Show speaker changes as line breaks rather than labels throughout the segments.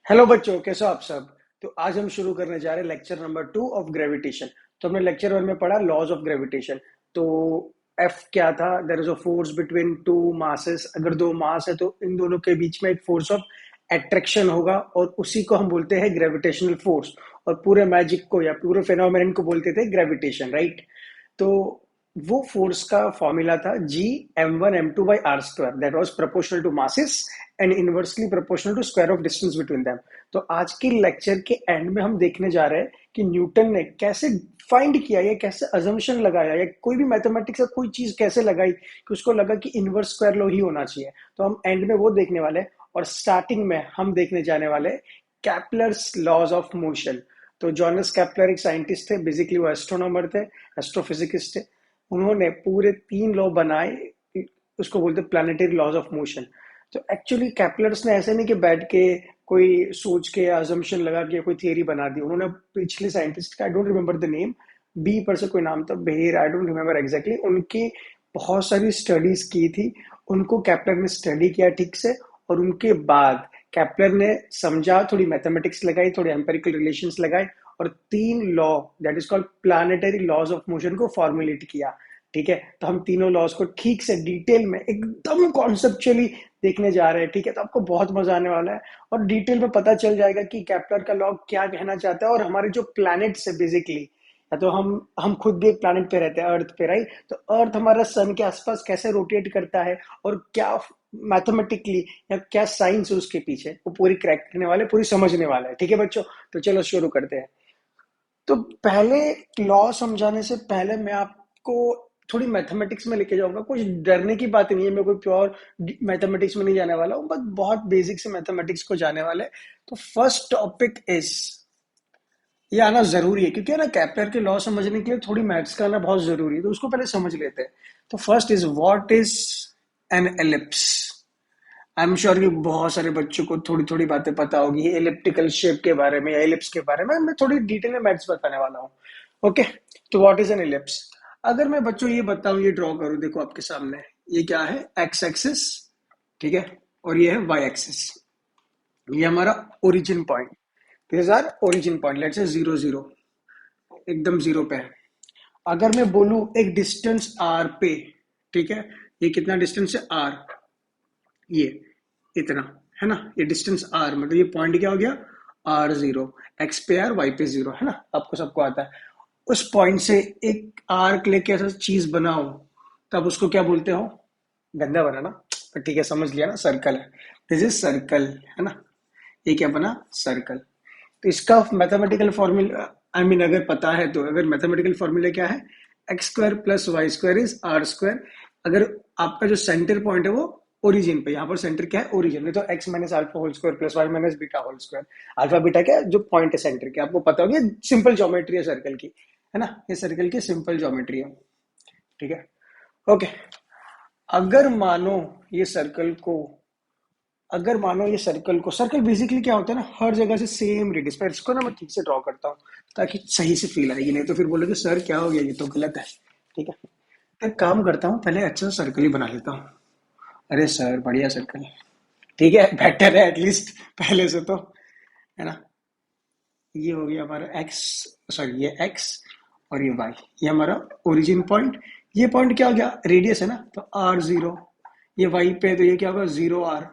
Hello बच्चों, कैसे हो आप सब। तो आज हम शुरू करने जा रहे हैं लेक्चर नंबर 2 ऑफ ग्रेविटेशन। तो हमने लेक्चर 1 में पढ़ा लॉज ऑफ ग्रेविटेशन। तो एफ क्या था? There is a force between two masses. अगर दो मास है तो इन दोनों के बीच में एक फोर्स ऑफ अट्रैक्शन होगा और उसी को हम बोलते हैं ग्रेविटेशनल फोर्स। और पूरे मैजिक को या पूरे फिनोमेनन को बोलते थे ग्रेविटेशन, राइट। तो वो फोर्स का फॉर्मूला था G m1 m2 by r square that was proportional to masses and inversely proportional to square of distance between them. तो आज के लेक्चर के एंड में हम देखने जा रहे हैं कि न्यूटन ने कैसे फाइंड किया या कैसे अजम्पशन लगाया या कोई भी मैथमेटिक्स का कोई चीज कैसे लगाई कि उसको लगा कि इनवर्स स्क्वायर लॉ ही होना चाहिए। तो हम एंड में वो देखने वाले हैं और स्टार्टिंग में हम देखने जाने वाले कैप्लर्स लॉज ऑफ मोशन। तो जॉनस कैप्लर एक साइंटिस्ट थे, बेसिकली वो एस्ट्रोनॉमर थे, एस्ट्रोफिजिकिस्ट थे। उन्होंने पूरे 3 लॉ बनाए, उसको बोलते प्लानिटरी लॉज ऑफ मोशन। तो एक्चुअली कैप्लर्स ने ऐसे नहीं कि बैठ के कोई सोच के अजम्पशन लगा के कोई थियरी बना दी। उन्होंने पिछले साइंटिस्ट का, I don't remember the name, B पर से कोई नाम था, बेहर, आई डोंट रिमेंबर एग्जैक्टली, उनकी बहुत सारी स्टडीज की थी। उनको कैप्लर ने स्टडी किया ठीक से और उनके बाद कैप्लर ने समझा, थोड़ी मैथमेटिक्स लगाई, थोड़ी एम्पेरिकल रिलेशंस लगाए और 3 law that is called planetary laws of motion को फॉर्मुलेट किया। ठीक है, तो हम तीनों लॉज को ठीक से डिटेल में एकदम कॉन्सेप्चुअली देखने जा रहे हैं। ठीक है, तो आपको बहुत मजा आने वाला है और डिटेल में पता चल जाएगा कि कैप्लर का लॉ क्या कहना चाहता है और हमारे जो प्लैनेट्स है बेसिकली, या तो हम खुद भी एक प्लैनेट पे रहते हैं, अर्थ पे, राइट। तो अर्थ हमारा सन के आसपास कैसे रोटेट करता है और क्या मैथमेटिकली या क्या साइंस है उसके पीछे, वो पूरी क्रैक करने वाले, पूरी समझने वाला है। ठीक है बच्चों, तो चलो शुरू करते हैं। तो पहले लॉ समझाने से पहले मैं आपको थोड़ी मैथमेटिक्स में लेके जाऊंगा। कुछ डरने की बात नहीं है, मैं कोई प्योर मैथमेटिक्स में नहीं जाने वाला हूँ, बस बहुत बेसिक से मैथमेटिक्स को जाने वाले। तो फर्स्ट टॉपिक इज, ये आना जरूरी है क्योंकि है ना, कैप्लर के लॉ समझने के लिए थोड़ी मैथ्स का आना बहुत जरूरी है, तो उसको पहले समझ लेते हैं। तो first is, what is an ellipse. I am sure कि बहुत सारे बच्चों को थोड़ी थोड़ी बातें पता होगी एलिप्टिकल शेप के बारे में या एलिप्स के बारे में। मैं थोड़ी डिटेल में मैथ्स बताने वाला हूँ। ओके, तो व्हाट इज एन एलिप्स। अगर मैं बच्चों ये बताऊं, ये ड्रॉ करूं, देखो आपके सामने ये क्या है, एक्स एक्सिस, ठीक है, और ये है वाई एक्सिस। ये हमारा origin point, this are origin point, let's say 0 0, एकदम जीरो पे है। अगर मैं बोलूं एक डिस्टेंस आर पे, ठीक है, ये कितना डिस्टेंस है आर, ये इतना है ना, ये डिस्टेंस आर, मतलब ये पॉइंट क्या हो गया, R0, एक्स पे आर, वाई पे जीरो, है ना, आपको सबको आता है। उस पॉइंट से एक आर्क लेके ऐसा चीज बनाओ, तब उसको क्या बोलते हो, गंदा बना ना, पर ठीक है समझ लिया ना, सर्कल है। दिस इज सर्कल, है ना, ये क्या बना, सर्कल। तो इसका मैथमेटिकल फॉर्मूला, आई मीन अगर पता है तो, अगर मैथमेटिकल फॉर्मूला क्या है, X square plus Y square is R square. अगर आपका जो सेंटर पॉइंट है वो ओरिजिन पे, यहाँ पर सेंटर क्या है, ओरिजिन, नहीं तो X minus alpha whole square plus Y minus beta whole square. Alpha beta क्या है, जो पॉइंट है सेंटर के, आपको पता होगी, सिंपल ज्योमेट्री है सर्कल की, है ना, ये सर्कल की सिंपल ज्योमेट्री है। ठीक है, ओके। अगर मानो ये सर्कल को, अगर मानो ये सर्कल को, सर्कल बेसिकली क्या होता है ना, हर जगह से सेम रेडियस, पर इसको ना मैं ठीक से ड्रॉ करता हूँ ताकि सही से फील आएगी, नहीं तो फिर बोलोगे सर क्या हो गया, ये तो गलत है। ठीक है, तो एक काम करता हूँ, पहले अच्छा सर्कल ही बना लेता हूँ। अरे सर बढ़िया सर्कल, ठीक है, बेटर है एटलीस्ट पहले से तो, है ना। ये हो गया हमारा एक्स, सॉरी ये एक्स, और ये वाई, ये हमारा ओरिजिन पॉइंट। ये पॉइंट क्या हो गया, रेडियस है ना, तो R0। ये वाई पे तो ये क्या होगा, 0 R।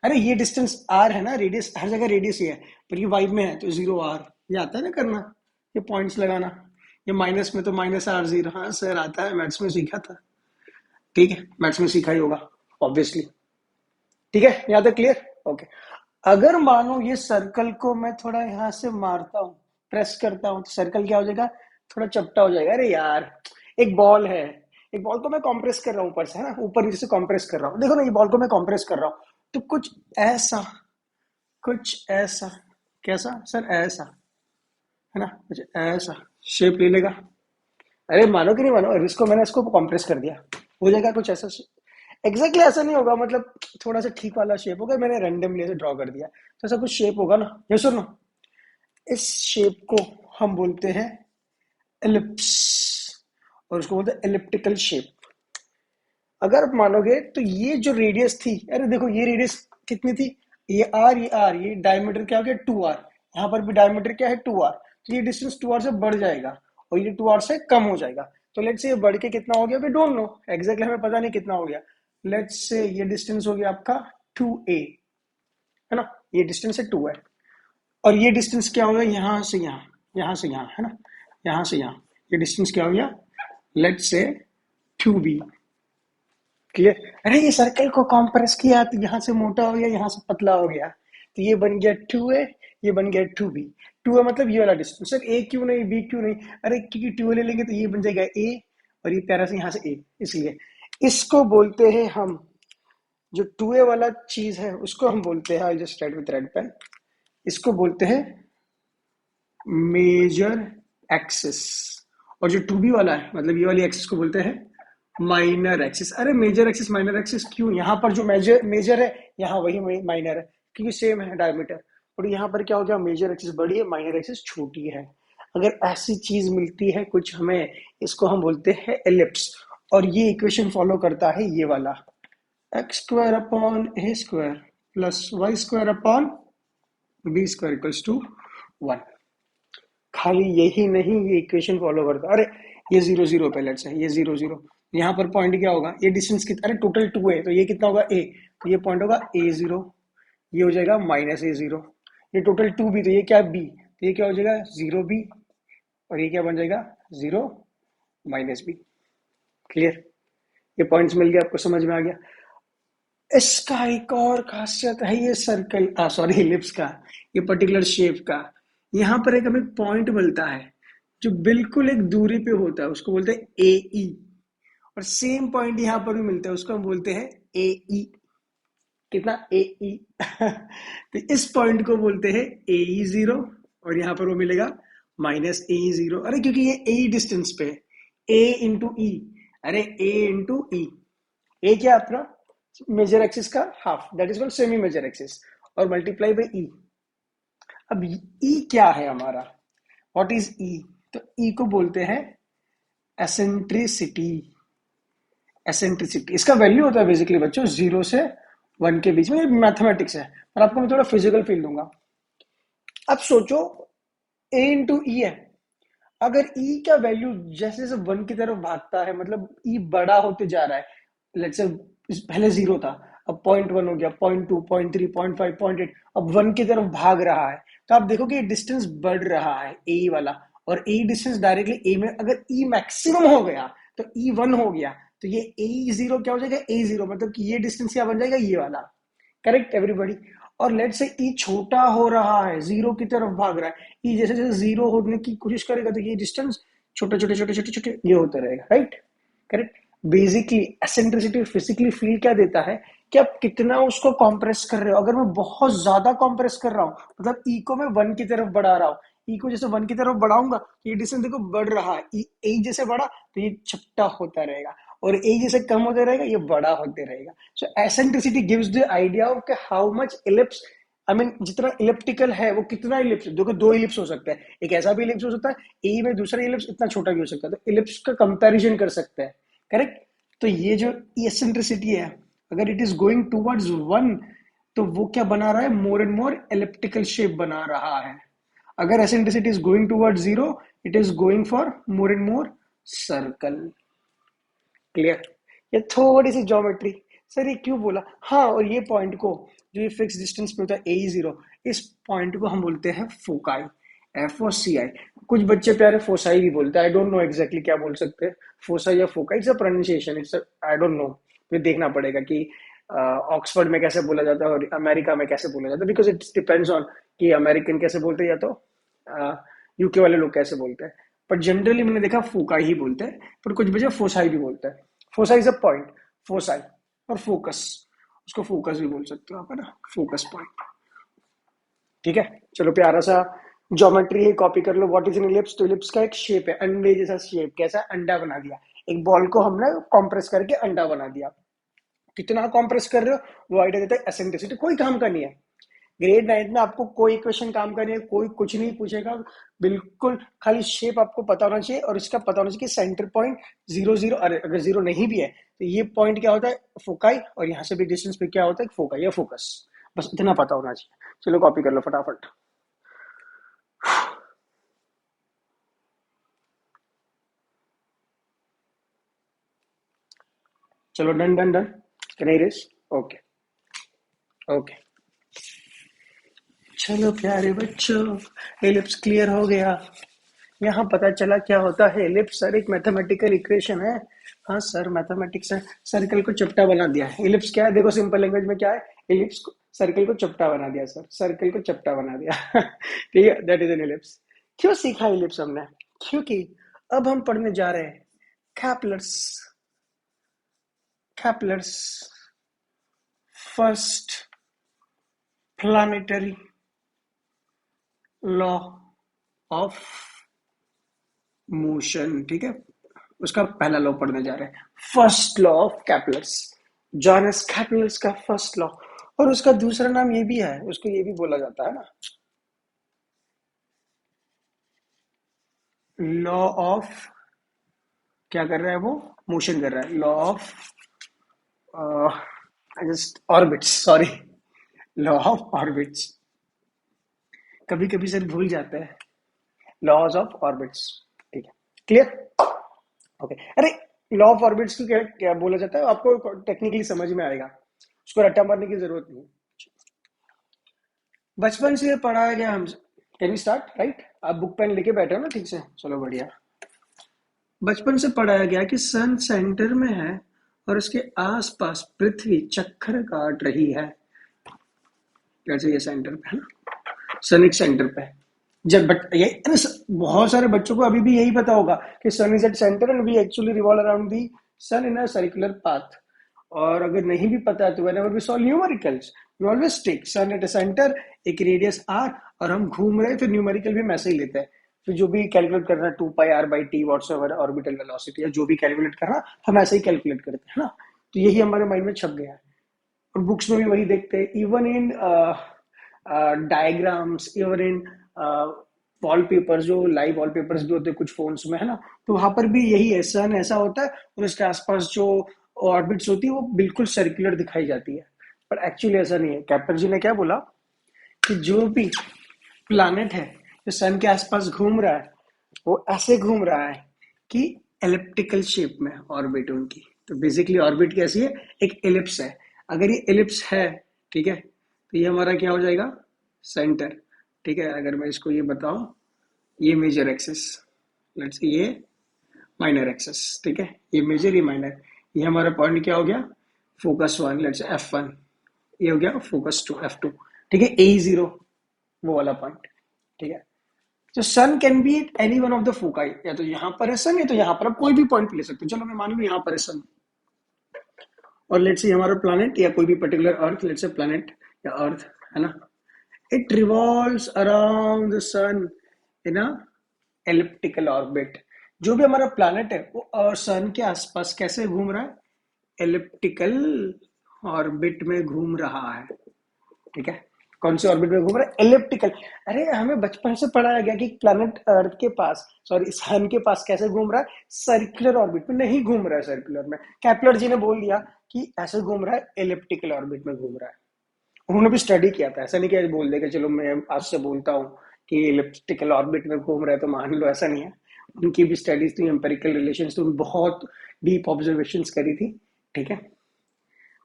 अरे ये डिस्टेंस R है ना, रेडियस हर जगह रेडियस ही है, पर ये वाई में है तो 0 R। ये आता है ना करना, ये पॉइंट्स लगाना। ये माइनस में तो -R0, हाँ सर आता है, मैथ्स में सीखा था। ठीक है, मैथ्स में सीखा ही होगा ऑब्वियसली। ठीक है, यहाँ तक क्लियर, ओके। अगर मानो ये सर्कल को मैं थोड़ा यहाँ से मारता हूँ, प्रेस करता हूँ, तो सर्कल क्या हो जाएगा, थोड़ा चपटा हो जाएगा। अरे यार, एक बॉल है, एक बॉल को मैं कॉम्प्रेस कर रहा हूँ ऊपर से, है ना, ऊपर नीचे से कॉम्प्रेस कर रहा हूँ, देखो ना, ये बॉल को मैं कॉम्प्रेस कर रहा हूँ। तो कुछ ऐसा, कुछ ऐसा, कैसा सर, ऐसा, है ना, कुछ ऐसा शेप ले लेगा। अरे मानो कि नहीं मानो, अरे इसको मैंने इसको कॉम्प्रेस कर दिया, हो जाएगा कुछ ऐसा। एग्जैक्टली ऐसा नहीं होगा, मतलब थोड़ा सा ठीक वाला शेप होगा, मैंने रैंडमली ऐसे ड्रॉ कर दिया, तो ऐसा कुछ शेप होगा ना, ये सुनो। इस शेप को हम बोलते हैं एलिप्स, और उसको बोलते हैं एलिप्टिकल शेप। अगर आप मानोगे तो ये जो रेडियस थी, अरे देखो ये रेडियस कितनी थी, ये डायमीटर क्या हो गया 2r, यहाँ पर भी डायमीटर क्या है 2r, तो ये डिस्टेंस 2r से बढ़ जाएगा और ये 2r से कम हो जाएगा। तो लेट्स से ये बढ़ के कितना हो गया, वी डोंट नो एग्जैक्टली, हमें पता नहीं कितना हो गया। लेट्स से ये डिस्टेंस हो गया आपका 2a, है ना, ये डिस्टेंस है 2 है। और ये डिस्टेंस क्या होगा, यहाँ से यहाँ, यहाँ से यहाँ, है ना, यहाँ से यहाँ, ये डिस्टेंस क्या हो गया, लेट्स से 2b। क्लियर। अरे ये सर्कल को कॉम्प्रेस किया तो यहाँ से मोटा हो गया, यहाँ से पतला हो गया, तो ये बन गया 2a, ये बन गया 2b। 2a मतलब ये वाला डिस्टेंस, सर a क्यों नहीं b क्यों नहीं, अरे क्योंकि 2a ले लेंगे तो ये बन जाएगा a, और ये प्यारा से यहाँ से a, इसलिए इसको बोलते हैं हम, जो 2a वाला चीज है उसको हम बोलते हैं, I just write with red pen, इसको बोलते हैं मेजर एक्सिस। और जो 2b वाला है, मतलब ये वाली एक्सिस को बोलते हैं माइनर एक्सिस। अरे मेजर एक्सिस माइनर एक्सिस क्यों, यहाँ पर जो मेजर मेजर है यहाँ वही माइनर है, क्योंकि सेम है डायमीटर। और यहाँ पर क्या हो गया, मेजर एक्सिस बड़ी है, माइनर एक्सिस छोटी है। अगर ऐसी चीज मिलती है कुछ हमें, इसको हम बोलते हैं एलिप्स। और ये इक्वेशन फॉलो करता है ये वाला, X square upon A square plus Y square upon B square equals to 1। खाली यही नहीं, ये इक्वेशन फॉलो करता, अरे ये 0 0 पे, लेट्स से ये 0 0, यहाँ पर पॉइंट क्या होगा, ये डिस्टेंस कितना, अरे टोटल 2 है तो ये कितना होगा a, तो ये पॉइंट होगा a0, ये हो जाएगा -a0। ये टोटल 2b, तो ये क्या है b, तो ये क्या हो जाएगा 0b, और ये क्या बन जाएगा 0 -b। क्लियर, ये पॉइंट्स मिल गए आपको, समझ में आ गया। इसका एक और खासियत है ये सर्कल, सॉरी इलिप्स का, ये पर्टिकुलर शेप का, यहाँ पर एक हमें पॉइंट मिलता है जो बिल्कुल एक दूरी पे होता है, उसको बोलते हैं ए ई। और सेम पॉइंट यहाँ पर भी मिलता है, उसको हम बोलते हैं ए ई। कितना, ए ई। तो इस पॉइंट को बोलते हैं ए ई 0, और यहाँ पर वो मिलेगा -a0। अरे क्योंकि ये ए डिस्टेंस पे, ए इंटू ई, अरे ए इंटू ई, ए क्या आपका मेजर एक्सिस का half, that is called semi major axis, और मल्टीप्लाई बाई ई। अब ई क्या है हमारा, व्हाट इज ई, तो ई को बोलते हैं एसेंट्रिसिटी। एसेंट्रिसिटी इसका वैल्यू होता है बेसिकली बच्चों 0 से 1 के बीच में, मैथमेटिक्स है, पर आपको मैं थोड़ा फिजिकल फील दूंगा। अब सोचो ए इंटू ई है, अगर ई का वैल्यू जैसे जैसे 1 की तरफ भागता है, मतलब ई बड़ा होते जा रहा है, लेट्स से पहले 0 था, अब 0.1 हो गया, 0.2, 0.3, 0.5, 0.8, अब 1 की तरफ भाग रहा है, तो आप देखोगे डिस्टेंस बढ़ रहा है ए वाला। और ए डिस्टेंस डायरेक्टली ए में, अगर ई मैक्सिमम हो गया तो ई 1 हो गया, तो ये ए 0 क्या हो जाएगा, ए 0, मतलब कि ये डिस्टेंस क्या बन जाएगा, ये वाला। Correct everybody. और लेट से ई छोटा हो रहा है, 0 की तरफ भाग रहा है, ई जैसे जैसे 0 होने की कोशिश करेगा तो ये डिस्टेंस छोटे छोटे छोटे छोटे छोटे ये होता रहेगा, right. Correct. Basically eccentricity physically feel क्या देता है कि आप कितना उसको कॉम्प्रेस कर रहे हो। अगर मैं बहुत ज्यादा कॉम्प्रेस कर रहा हूँ, मतलब ई को मैं 1 की तरफ बढ़ा रहा हूँ, ई को जैसे 1 की तरफ बढ़ाऊंगा तो ये डिस्टेंस देखो बढ़ रहा है, ए जैसे बढ़ा तो ये छोटा होता रहेगा, और ए जैसे कम होते रहेगा ये बड़ा होते रहेगा। So eccentricity gives the idea of how much ellipse, I mean जितना इलिप्टिकल है वो कितना इलिप्स, देखो 2 इलिप्स हो सकता है, एक ऐसा भी इलिप्स हो सकता है ए में, दूसरा इलिप्स इतना छोटा भी हो सकता है, तो इलिप्स का कंपैरिजन कर सकते हैं। करेक्ट। तो ये जो एसेंट्रिसिटी है, अगर इट इज गोइंग टूवर्ड्स 1, तो वो क्या बना रहा है, more and more elliptical shape बना रहा है। अगर eccentricity is going towards 0, it is going for more and more circle. Clear. ये थोड़ी सी ज्योमेट्री, सर ये क्यों बोला, हाँ। और ये पॉइंट को, जो ये फिक्स डिस्टेंस पे होता है ए 0, इस पॉइंट को हम बोलते हैं फोकाई, एफ ओ सी आई। कुछ बच्चे प्यारे फोसाई भी बोलते हैं, आई डोंट नो एग्जैक्टली क्या बोल सकते हैं, फोसाई या foci, it's a pronunciation, it's I don't know, मुझे देखना पड़ेगा कि ऑक्सफोर्ड में कैसे बोला जाता है और अमेरिका में कैसे बोला जाता है, बिकॉज इट डिपेंड्स ऑन कि अमेरिकन कैसे बोलते हैं या तो यूके वाले लोग कैसे बोलते हैं। पर जनरली मैंने देखा फोकाई ही बोलते हैं, पर कुछ बच्चे फोसाई भी बोलते हैं। Foci is a point, foci, और फोकस, उसको फोकस भी बोल सकते हो आप, है ना, फोकस पॉइंट। ठीक है, चलो प्यारा सा ज्योमेट्री कॉपी कर लो। व्हाट इज एन इलिप्स, तो इलिप्स का एक शेप है, अंडे जैसा शेप, कैसा, अंडा बना दिया, एक बॉल को हमने कॉम्प्रेस करके अंडा बना दिया। कितना कॉम्प्रेस कर रहे हो वो आइडिया देता है एसेंट्रिसिटी, कोई काम का नहीं है। ग्रेड 9 में आपको कोई इक्वेशन काम करनी है, कोई कुछ नहीं पूछेगा, बिल्कुल खाली शेप आपको पता होना चाहिए, और इसका पता होना चाहिए कि सेंटर पॉइंट 0 0, अगर 0 नहीं भी है तो ये पॉइंट क्या होता है, फोकाई, और यहाँ से भी डिस्टेंस पे क्या होता है, फोकाई या फोकस। बस इतना पता होना चाहिए। चलो कॉपी कर लो फटाफट। चलो done done done. Can I erase? Okay okay. चलो प्यारे बच्चों, एलिप्स क्लियर हो गया। यहाँ पता चला क्या होता है एलिप्स। सर एक मैथमेटिकल इक्वेशन है। हाँ सर मैथमेटिक्स है। सर्कल को चपटा बना दिया है। एलिप्स क्या है देखो, सिंपल लैंग्वेज में क्या है, एलिप्स को सर्कल को चपटा बना दिया सर, सर्कल को चपटा बना दिया। ठीक है, दैट इज एन एलिप्स। क्यों सीखा एलिप्स हमने? क्योंकि अब हम पढ़ने जा रहे हैं Kepler's, Kepler's first planetary law of motion. ठीक है, उसका पहला लॉ पढ़ने जा रहे हैं, first law of Kepler's, Johannes Kepler's का फर्स्ट लॉ। और उसका दूसरा नाम ये भी है, उसको ये भी बोला जाता है ना, लॉ ऑफ, क्या कर रहा है वो, मोशन कर रहा है, law of just orbits, sorry, law of orbits. कभी कभी सर भूल जाते हैं, लॉज ऑफ ऑर्बिट्स। ठीक है, क्लियर? ओके। अरे लॉ ऑफ ऑर्बिट्स को क्या क्या बोला जाता है आपको टेक्निकली समझ में आएगा, उसको रट्टा मारने की जरूरत नहीं। बचपन से पढ़ाया गया हम। Can you start right? आप बुक पेन लेके बैठे हो ना ठीक से? चलो बढ़िया। बचपन से पढ़ाया गया कि सन सेंटर में है और उसके आसपास पृथ्वी चक्कर काट रही है। जैसे ये सेंटर पे है ना, सन एक सेंटर पे है। जब बट ये बहुत सारे बच्चों को अभी भी यही पता होगा कि sun is at centre and we actually revolve around the sun in a circular path. और अगर नहीं भी पता है तो whenever we solve numericals we always take sun at a centre, एक रेडियस आर, और हम घूम रहे हैं, फिर न्यूमेरिकल भी हम ऐसे ही लेते हैं। फिर जो भी कैलकुलेट करना है 2 π r/t व्हाट्सएवर ऑर्बिटल वेलोसिटी या जो भी कैलकुलेट करना हम ऐसे ही कैलकुलेट करते हैं ना। तो यही हमारे माइंड में छप गया है और बुक्स में भी वही देखते हैं। Even in diagrams, even in wallpapers, जो लाइव वॉलपेपर्स भी होते हैं कुछ फोन्स में है ना, तो वहां पर भी यही है, सन ऐसा होता है और इसके आसपास जो ऑर्बिट्स होती है वो बिल्कुल सर्कुलर दिखाई जाती है। पर एक्चुअली ऐसा नहीं है। कैप्टर जी ने क्या बोला कि जो भी प्लैनेट है जो सन के आसपास घूम रहा है वो ऐसे घूम रहा है कि एलिप्टिकल शेप में ऑर्बिट उनकी। तो बेसिकली ऑर्बिट कैसी है, एक एलिप्स है। अगर ये एलिप्स है, ठीक है, तो ये हमारा क्या हो जाएगा, सेंटर। ठीक है, अगर मैं इसको ये बताऊं, ये मेजर एक्सिस, लेट्स से ये माइनर एक्सिस। ठीक है, ये मेजर ये माइनर, ये हमारा पॉइंट क्या हो गया, focus one, let's say F1, ये हो गया फोकस टू F2। ठीक है, A0 वो वाला पॉइंट। ठीक है, तो sun can be at any one of the foci, या तो यहां पर है सन या तो यहां पर, आप कोई भी पॉइंट ले सकते हो। चलो मैं मान लू यहां पर है सन, और लेट्स से हमारा प्लैनेट या कोई भी particular earth, let's say planet या अर्थ है ना, it revolves around the sun in a elliptical orbit. जो भी हमारा प्लैनेट है वो सन के आसपास कैसे घूम रहा है, एलिप्टिकल ऑर्बिट में घूम रहा है। ठीक है, कौन से ऑर्बिट में घूम रहा है, एलिप्टिकल। अरे हमें बचपन से पढ़ाया गया कि प्लैनेट अर्थ के पास, सॉरी सन के पास कैसे घूम रहा है, सर्कुलर ऑर्बिट में नहीं घूम रहा है। सर्कुलर में कैप्लर जी ने बोल दिया कि ऐसे घूम रहा है, एलिप्टिकल ऑर्बिट में घूम रहा है। उन्होंने भी स्टडी किया था, ऐसा नहीं कि बोल देगा चलो मैं आज से बोलता हूँ कि एलिप्टिकल ऑर्बिट में घूम रहा है तो मान लो, ऐसा नहीं है। उनकी भी स्टडीज थी, एम्पेरिकल रिलेशंस, तो बहुत डीप ऑब्जर्वेशंस करी थी। ठीक है,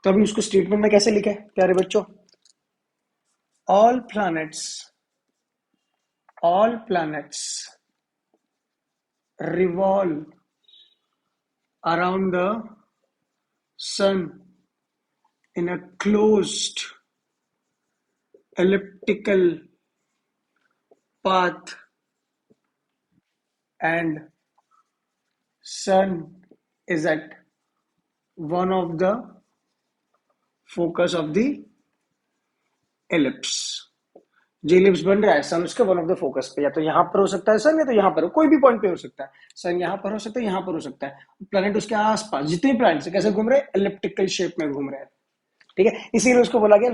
तो अभी उसको स्टेटमेंट में कैसे लिखे प्यारे बच्चों, all planets, all planets revolve around the sun in a closed elliptical path, and sun is at one of the focus of the ellipse। जो इलिप्स बन रहा है सन उसके वन ऑफ द फोकस पे, या तो यहाँ पर हो सकता है सन, या तो यहाँ पर कोई भी पॉइंट पे हो सकता है। सन यहाँ पर हो सकता है, यहाँ पर हो सकता है। प्लैनेट उसके आसपास जितने प्लैनेट है कैसे घूम रहे हैं, एलिप्टिकल शेप में घूम रहे हैं। ठीक है, इसीलिए उसको बोला गया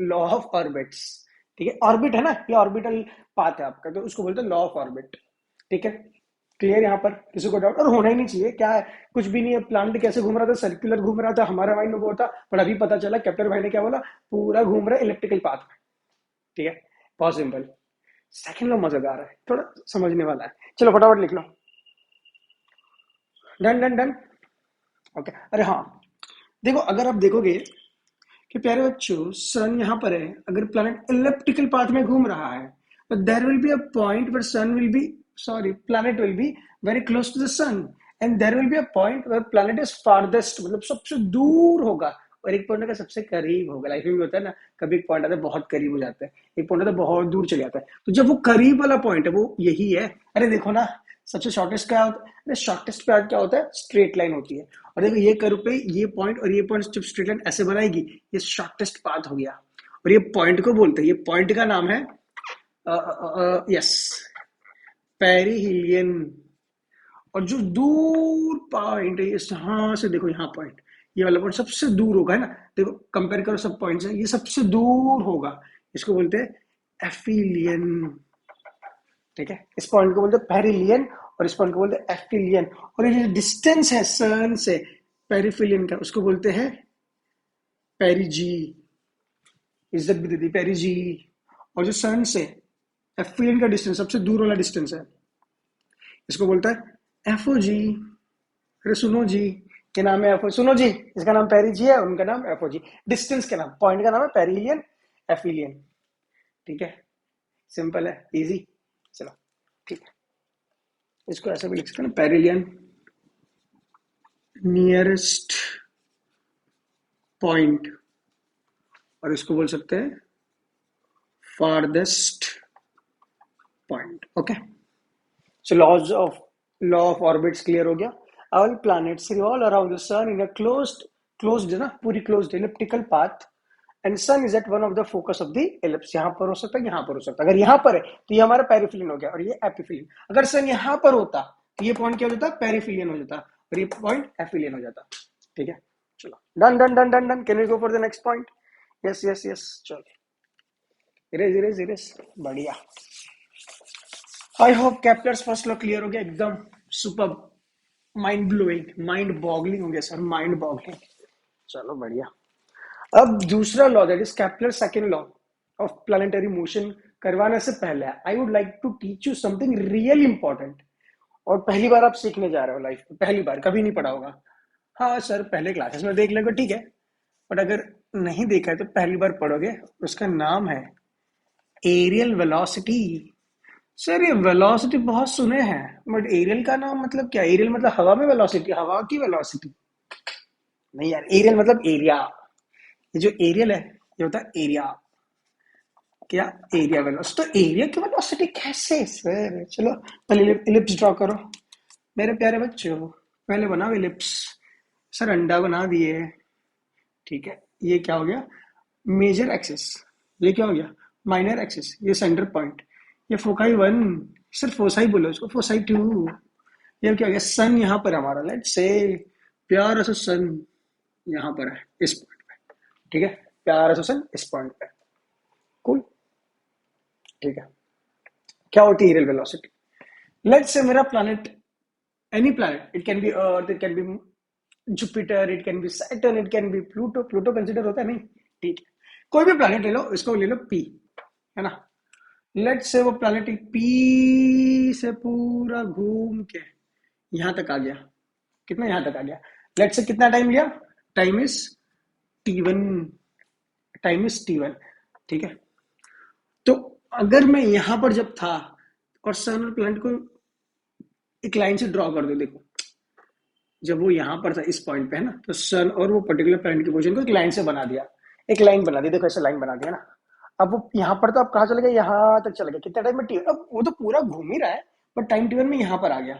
लॉ ऑफ ऑर्बिट्स। ठीक है, ऑर्बिट है ना, ये ऑर्बिटल पाथ है आपका, तो उसको बोलते हैं लॉ ऑफ ऑर्बिट। ठीक है, क्लियर यहाँ पर? किसी को डाउट? और होना ही नहीं चाहिए, क्या है, कुछ भी नहीं है। प्लानट कैसे घूम रहा था? सर्कुलर घूम रहा था, हमारा माइंड में वो था, पर अभी पता चला केप्लर भाई ने क्या बोला, पूरा घूम रहा है इलेप्टिकल पाथ में। ठीक है, बहुत सिंपल। सेकंड लॉ मजेदार है, थोड़ा समझने वाला है। चलो फटाफट लिख लो। Done done done. ओके, अरे हाँ, देखो अगर आप देखोगे कि प्यारे बच्चों, सन यहाँ पर है, अगर प्लैनेट इलिप्टिकल पाथ में घूम रहा है, तो there will be a point where sun will be, sorry, planet will be very close to the sun, and there will be a point where planet is farthest, मतलब सबसे दूर होगा, और एक पॉइंट का सबसे करीब होगा। लाइफ में भी होता है ना, कभी एक पॉइंट आता है बहुत करीब हो जाता है, एक पॉइंट आता है बहुत दूर चले जाता है, तो जब वो करीब वाला पॉइंट है वो यही है। अरे देखो ना, सबसे शॉर्टेस्ट क्या होता है, शॉर्टेस्ट पाथ क्या होता है, स्ट्रेट लाइन होती है। और देखो ये कर्व पे ये पॉइंट और ये पॉइंट जब स्ट्रेट लाइन ऐसे बनाएगी, ये शॉर्टेस्ट पाथ हो गया। और ये पॉइंट को बोलते हैं, ये पॉइंट का नाम है यस, पेरिहिलियन। और जो दूर पॉइंट है, यहां से देखो, यहाँ पॉइंट, ये वाला पॉइंट सबसे दूर होगा, है ना? देखो कंपेयर करो सब पॉइंट्स हैं, ये सबसे दूर होगा, इसको बोलते हैं एफिलियन। ठीक है, इस पॉइंट को बोलते हैं पेरिलियन, और इस पॉइंट को बोलते हैं एफिलियन। और ये जो डिस्टेंस है सन से पेरिफिलियन का, उसको बोलते हैं पेरिजी। इज्जत भी दे दी, पेरिजी। और जो सन से एफिलियन का डिस्टेंस, सबसे दूर वाला डिस्टेंस है, इसको बोलता है एफओजी। अरे सुनो जी, क्या नाम है एफओ, सुनो जी, इसका नाम पेरिजी है, उनका नाम एफओजी। डिस्टेंस का नाम, पॉइंट का नाम है पेरिलियन, एफिलियन। ठीक है, सिंपल है, इजी। चलो ठीक है, इसको ऐसे भी लिख सकते हैं ना, पेरिलियन नियरेस्ट पॉइंट, और इसको बोल सकते हैं farthest point. Okay, so law of orbits clear हो गया। All planets revolve around the sun in a closed है ना, पूरी closed elliptical path, and sun is at one of the focus of the ellipse। यहाँ पर हो सकता है, यहाँ पर हो सकता है। अगर यहाँ पर है तो ये हमारा पेरिफिलियन हो गया, और ये एपिफिलियन। अगर सन यहाँ पर होता तो ये पॉइंट क्या हो जाता, पेरिफिलियन हो जाता, और ये पॉइंट एफिलियन हो जाता। ठीक है, चलो done done done done done. Can we go for the next point? Yes yes yes, चलो इरेज इरेज इरेज, बढ़िया। I hope Kepler's first law clear हो गया एकदम, super, mind blowing, mind boggling हो गया सर, माइंड बॉगलिंग। चलो बढ़िया। अब दूसरा law, that is Kepler second law of planetary motion, करवाने से पहले I would like to teach you something real important. और पहली बार आप सीखने जा रहे हो लाइफ में, पहली बार, कभी नहीं पढ़ा होगा। हाँ सर, पहले क्लासेस में देख लेंगे, ठीक है, बट अगर नहीं देखा है तो पहली बार पढ़ोगे। उसका नाम है एरियल वेलोसिटी। सर ये वेलोसिटी बहुत सुने हैं, बट एरियल का नाम मतलब क्या? एरियल मतलब हवा में वेलोसिटी, हवा की वेलोसिटी नहीं यार, एरियल मतलब एरिया। ये जो एरियल है, ये होता है एरिया। क्या? Area velocity. तो एरिया की वेलोसिटी कैसे सर? चलो पहले इलिप्स ड्रॉ करो मेरे प्यारे बच्चों, पहले बनाओ इलिप्स। सर अंडा बना दिए, ठीक है, ये क्या हो गया, मेजर एक्सिस। ये क्या हो गया, माइनर एक्सिस। ये सेंटर पॉइंट, ये फोकाई वन, सिर्फ फोसाई बोलो इसको, फोसाई टू। ये क्या हो गया, सन यहाँ पर हमारा, लेट से प्यारा सा सन यहाँ पर है इस पॉइंट पे। ठीक है, प्यारा सा सन इस पॉइंट पे। कूल, ठीक है। क्या होती है रियल वेलोसिटी? लेट्स से मेरा planet, any planet, it can be earth, it can be Jupiter, it can be Saturn, it can be Pluto. Pluto consider होता है नहीं? ठीक है, कोई भी प्लैनेट ले लो, इसको ले लो पी, है ना। लेट से वो प्लैनेट पी से पूरा घूम के यहां तक आ गया। कितना यहां तक आ गया? लेट से कितना टाइम लिया? टाइम इज टी1, टाइम इज टी1। ठीक है, तो अगर मैं यहां पर जब था, और सन और प्लैनेट को एक लाइन से ड्रॉ कर दो, देखो जब वो यहां पर था इस पॉइंट पे, है ना, तो सन और वो पर्टिकुलर प्लैनेट की पोजीशन को एक लाइन से बना दिया, एक लाइन बना दी, देखो ऐसे लाइन बना दिया ना। अब वो यहाँ पर, तो अब कहाँ चले गए, यहाँ तक चले गए। कितना टाइम में टी, अब वो तो पूरा घूम ही रहा है, बट टाइम टी1 में यहाँ पर आ गया।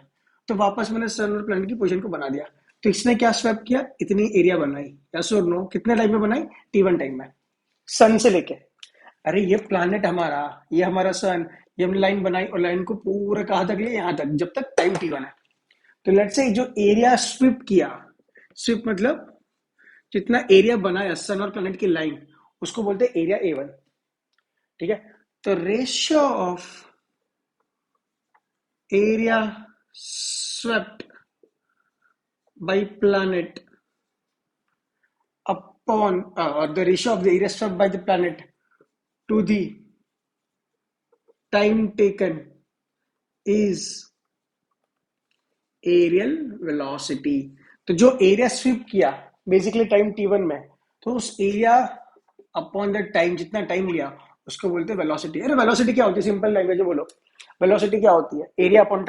तो वापस मैंने सन और प्लैनेट की पोजीशन को बना दिया। तो इसने क्या स्वैप किया, इतनी एरिया बनाई, यस और नो? कितने टाइम में बनाई? टी1 टाइम में, सन से लेके। अरे ये प्लैनेट हमारा, ये हमारा सन, ये हमने लाइन बनाई, और लाइन को पूरा कहाँ तक लिया, यहाँ तक, जब तक टाइम टी1 है। तो लेट्स से जो एरिया स्विप किया, स्विप मतलब जितना एरिया बनाया सन और प्लैनेट की लाइन, उसको बोलते हैं एरिया A1। ठीक है, तो ratio of area swept by planet upon or the ratio of the area swept by the planet to the time taken is aerial velocity. तो जो एरिया स्वीप किया बेसिकली टाइम t1 में, तो उस area upon the time, जितना time लिया, उसको बोलते हैं वेलोसिटी। अरे वेलोसिटी क्या होती है, सिंपल लैंग्वेज में बोलो, वेलोसिटी क्या होती है? एरिया अपॉन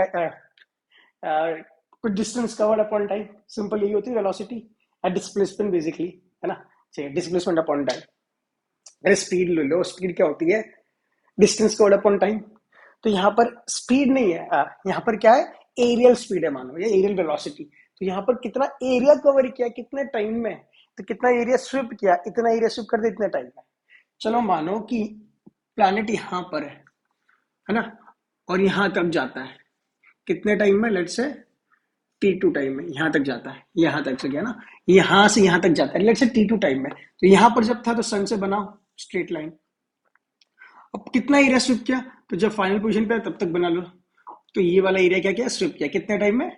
कुछ distance covered upon time, simple यही होती है वेलोसिटी। डिस्प्लेसमेंट बेसिकली, है ना, चलिए डिस्प्लेसमेंट अपॉन टाइम। अरे स्पीड ले लो, स्पीड क्या होती है? Distance covered upon time. तो यहाँ पर स्पीड नहीं है, यहाँ पर क्या है? एरियल स्पीड है, मानो, या एरियल वेलोसिटी। तो यहाँ पर कितना एरिया कवर किया, कितने टाइम में, तो कितना एरिया स्विप किया, इतना एरिया स्विप कर दे इतने टाइम में। चलो मानो कि प्लैनेट यहाँ पर है ना, और यहाँ तक जाता है कितने टाइम में? लेट्स से t2 टाइम में यहाँ तक जाता है, यहाँ तक से गया ना, यहाँ से यहाँ तक जाता है लेट्स से t2 टाइम में। तो यहाँ पर जब था तो सन से बनाओ स्ट्रेट लाइन। अब कितना एरिया स्विप किया, तो जब फाइनल पोजीशन पे तब तक बना लो। तो ये वाला एरिया क्या किया? स्विप किया कितने टाइम में?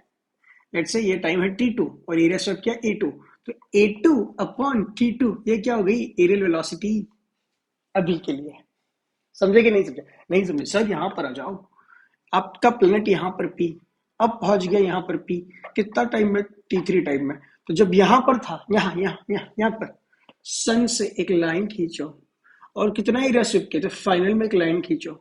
लेट्स से ये टाइम है t2 और एरिया स्विप किया a2। तो a2 अपॉन t2 ये क्या हो गई? एरियल वेलोसिटी अभी के लिए। समझे कि नहीं समझे? नहीं समझे सर, यहाँ पर आ जाओ। आपका प्लेनेट यहाँ पर P, अब पहुंच गया यहाँ पर P, कितना टाइम में? t3 टाइम में। तो जब यहाँ पर था, यहाँ यहाँ यहाँ यहाँ पर सन से एक लाइन खींचो और कितना एरिया स्विप किया, तो फाइनल में एक लाइन खींचो।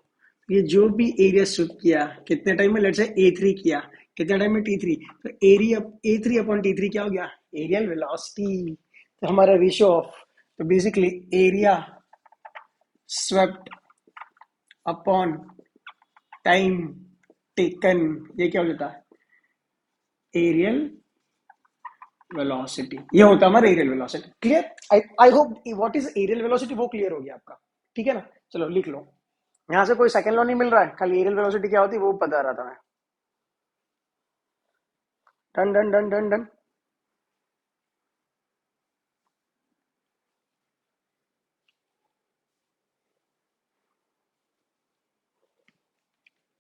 ये जो भी एरिया स्विप किया कितने टाइम में? लेट्स से a3 किया, कितने टाइम में? t3। तो एरिया a3 अपॉन t3 क्या हो गया? Aerial velocity. तो हमारा रेशियो ऑफ, तो basically area swept upon time taken, ये क्या हो जाता है? Areal velocity. ये होता है हमारा areal velocity. Clear? I hope what is areal velocity वो क्लियर हो गया आपका, ठीक है ना? चलो लिख लो, यहां से कोई सेकंड लॉ नहीं मिल रहा है, खाली एरियल वेलोसिटी क्या होती है वो बता रहा था मैं। Done done done done done.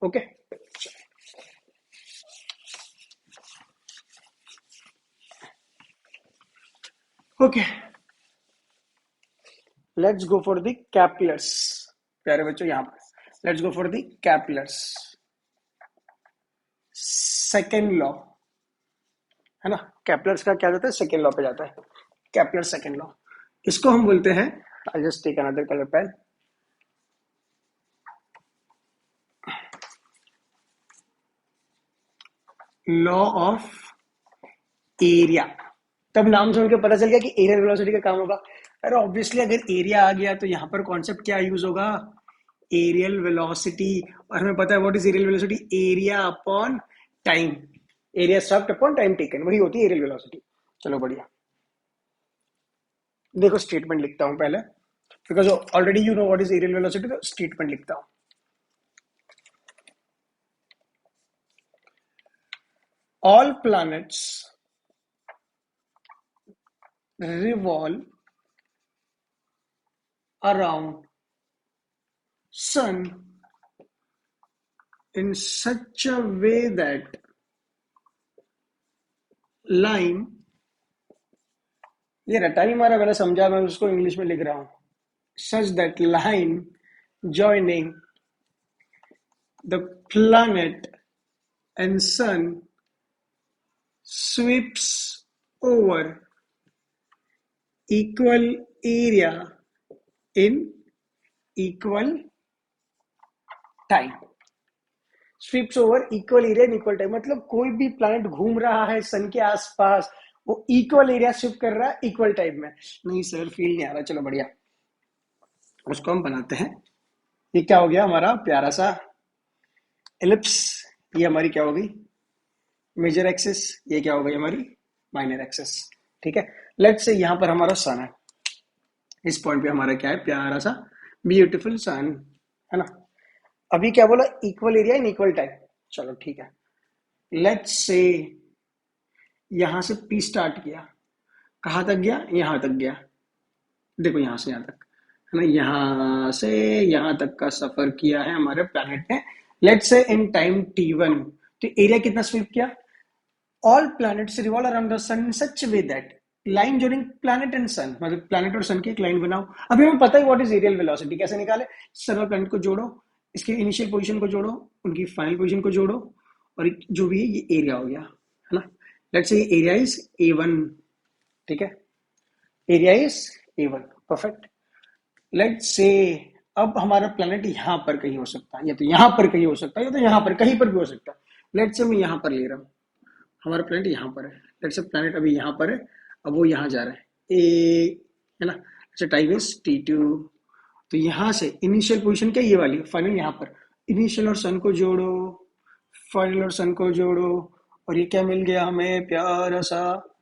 Okay, okay, let's go for the Kepler's. प्यारे बच्चों, यहां पर let's go for the Kepler's. Second law, है ना, कैपलर्स का क्या जाता है? सेकेंड लॉ पे जाता है, कैपलर सेकेंड लॉ। इसको हम बोलते हैं, I just take another colour pen, law of area. तब नाम सुन के पता चल गया कि एरियल वेलोसिटी का काम होगा। अरे ऑब्वियसली अगर एरिया आ गया तो यहाँ पर कॉन्सेप्ट क्या यूज होगा? Areal velocity. और हमें पता है what is aerial velocity? Area upon time, area swept upon time taken, वही होती है एरियल वेलोसिटी। चलो बढ़िया, देखो स्टेटमेंट लिखता हूं पहले, because already you know what is aerial velocity, तो स्टेटमेंट लिखता हूं। All planets revolve around sun in such a way that line, ये रटा नहीं मारा, मैंने समझा, मैं उसको इंग्लिश में लिख रहा हूं, such that line joining the planet and sun sweeps over equal area in equal time। Sweeps over equal area in equal time, मतलब कोई भी प्लैनेट घूम रहा है सन के आसपास, वो इक्वल एरिया स्वीप कर रहा है इक्वल टाइम में। नहीं सर, फील नहीं आ रहा। चलो बढ़िया, उसको हम बनाते हैं। ये क्या हो गया हमारा प्यारा सा एलिप्स। ये हमारी क्या हो गई? Major axis. ये क्या हो गई? हमारी माइनर एक्सिस। ठीक है, लेट्स से यहां पर हमारा सन है, इस पॉइंट पे हमारा क्या है? प्यारा सा ब्यूटीफुल सन, है ना। अभी क्या बोला? Equal area in equal time. चलो ठीक है, लेट्स से यहां से पी स्टार्ट किया, कहां तक गया? यहां तक गया। देखो यहां से यहां तक, है ना, यहां से यहां तक का सफर किया है हमारे प्लैनेट ने, let's say in time t1। तो एरिया कितना स्वीप किया? All planets revolve around the sun in such way that line joining planet and sun, मतलब प्लैनेट और सन की एक लाइन बनाओ। अभी हमें पता है व्हाट इज एरियल वेलोसिटी, कैसे निकाले? सन और प्लैनेट को जोड़ो, इसके इनिशियल पोजीशन को जोड़ो, उनकी फाइनल पोजीशन को जोड़ो, और जो भी है ये एरिया हो गया, है ना। Let's say area is A1, ठीक है, area is A1, perfect. Let's say अब हमारा प्लैनेट यहां पर कहीं हो सकता है, या तो यहां पर कहीं हो सकता है, या तो यहां पर कहीं पर भी हो सकता है। लेट्स से मैं यहां पर ले रहा हूं, हमारा प्लैनेट यहाँ पर है। लेट्स से प्लैनेट अभी यहाँ पर है, अब वो यहाँ जा रहा है ए, है ना। अच्छा, टाइम इज T2। तो यहाँ से इनिशियल पोजीशन क्या ये वाली, फाइनल यहाँ पर। इनिशियल और सन को जोड़ो, फाइनल और सन को जोड़ो, और ये क्या मिल गया हमें? प्यारा सा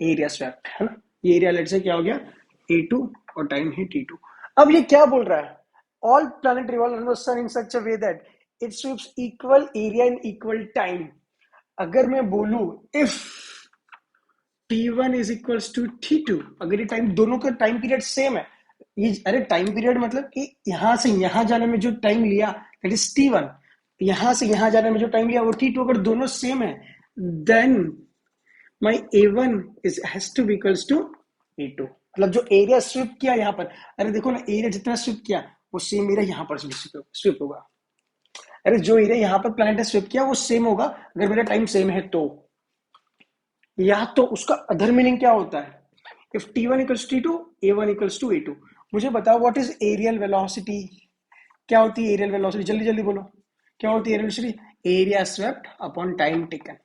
एरिया स्वेप्ट, है ना। ये एरिया लेट से क्या हो गया? A2, और टाइम है T2। अब ये क्या बोल रहा है? All planet revolve around the sun in such a way that it sweeps equal area in equal time. अगर मैं बोलूं if T1 is equals to T2, अगर ये टाइम, दोनों का टाइम पीरियड सेम है, ये, अरे टाइम पीरियड मतलब कि यहां से यहां जाने में जो टाइम लिया दैट इज T1, यहां से यहां जाने में जो टाइम लिया वो T2, अगर दोनों सेम है then my A1 is has to be equals to A2। मतलब जो एरिया स्विप किया यहाँ पर, अरे देखो ना, एरिया जितना स्विप किया वो सेम एरिया यहाँ पर स्विप होगा। अरे जो एरिया यहाँ पर प्लैनेट ने स्विप किया वो सेम होगा अगर मेरा टाइम सेम है तो। या तो उसका अदर मीनिंग क्या होता है? If T1 equals T2, A1 equals to A2। मुझे बताओ व्हाट इज एरियल वेलोसिटी? क्या होती है एरियल वेलोसिटी? जल्दी जल्दी बोलो, क्या होती है areal velocity? Area swept upon time taken,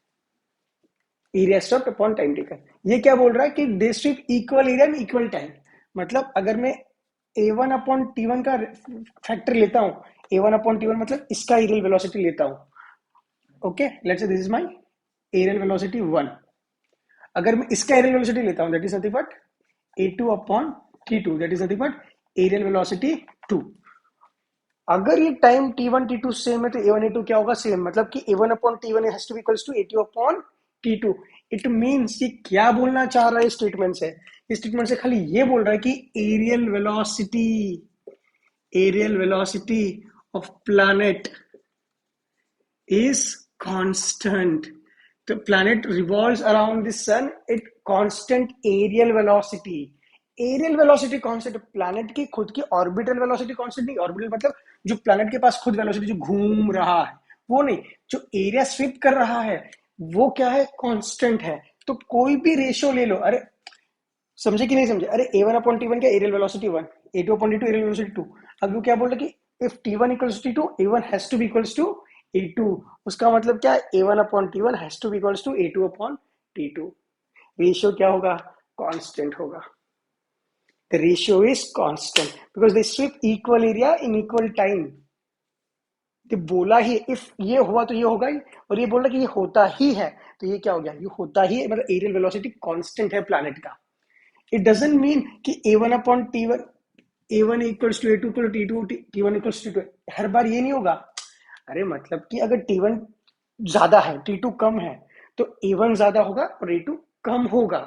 area swept upon time taken. ये क्या बोल रहा है कि they sweep equal area in equal time. मतलब अगर मैं A1 अपॉन T1 का फैक्टर लेता हूं, A1 अपॉन T1 मतलब इसका एरियल वेलोसिटी लेता हूं, okay, let's say this is my aerial velocity 1। अगर मैं इसका एरियल वेलोसिटी लेता हूं that is nothing but A2 upon T2, that is nothing but aerial velocity 2। अगर ये टाइम T1 T2 सेम है तो A1 A2 क्या होगा? सेम। मतलब कि A1 upon T1 has to be equals to A2 upon T2। It means ये क्या बोलना चाह रहा है स्टेटमेंट से? इस स्टेटमेंट से खाली ये बोल रहा है कि areal velocity of planet is constant. The planet revolves around the sun at constant aerial velocity. Aerial velocity constant, planet की खुद की ऑर्बिटल वेलोसिटी कांस्टेंट नहीं। ऑर्बिटल मतलब जो प्लैनेट के पास खुद वेलोसिटी जो घूम रहा है वो नहीं, जो एरिया स्वीप कर रहा है वो क्या है? कांस्टेंट है। तो कोई भी रेशियो ले लो, अरे समझे कि नहीं समझे? अरे A1 अपॉन T1 क्या? Areal velocity 1, A2 upon T2 areal velocity 2। अब वो क्या बोल रहा है कि if T1 equals to T2, A1 has to be equals to A2। उसका मतलब क्या है? A1 upon T1 has to be equals to A2 upon T2। Ratio क्या होगा? कांस्टेंट होगा। The ratio is constant because they sweep equal area in equal time. ये बोला ही, if ये हुआ तो ये होगा ही, और ये बोल रहा कि ये होता ही है, तो ये क्या हो गया? ये होता ही है, मतलब एरियल वेलोसिटी कांस्टेंट है प्लैनेट का। इट डजंट मीन कि A1 upon T1, A1 equals to A2 equal T2, T1 equals to T2, हर बार ये नहीं होगा। अरे मतलब कि अगर T1 ज्यादा है T2 कम है तो A1 ज्यादा होगा और A2 कम होगा।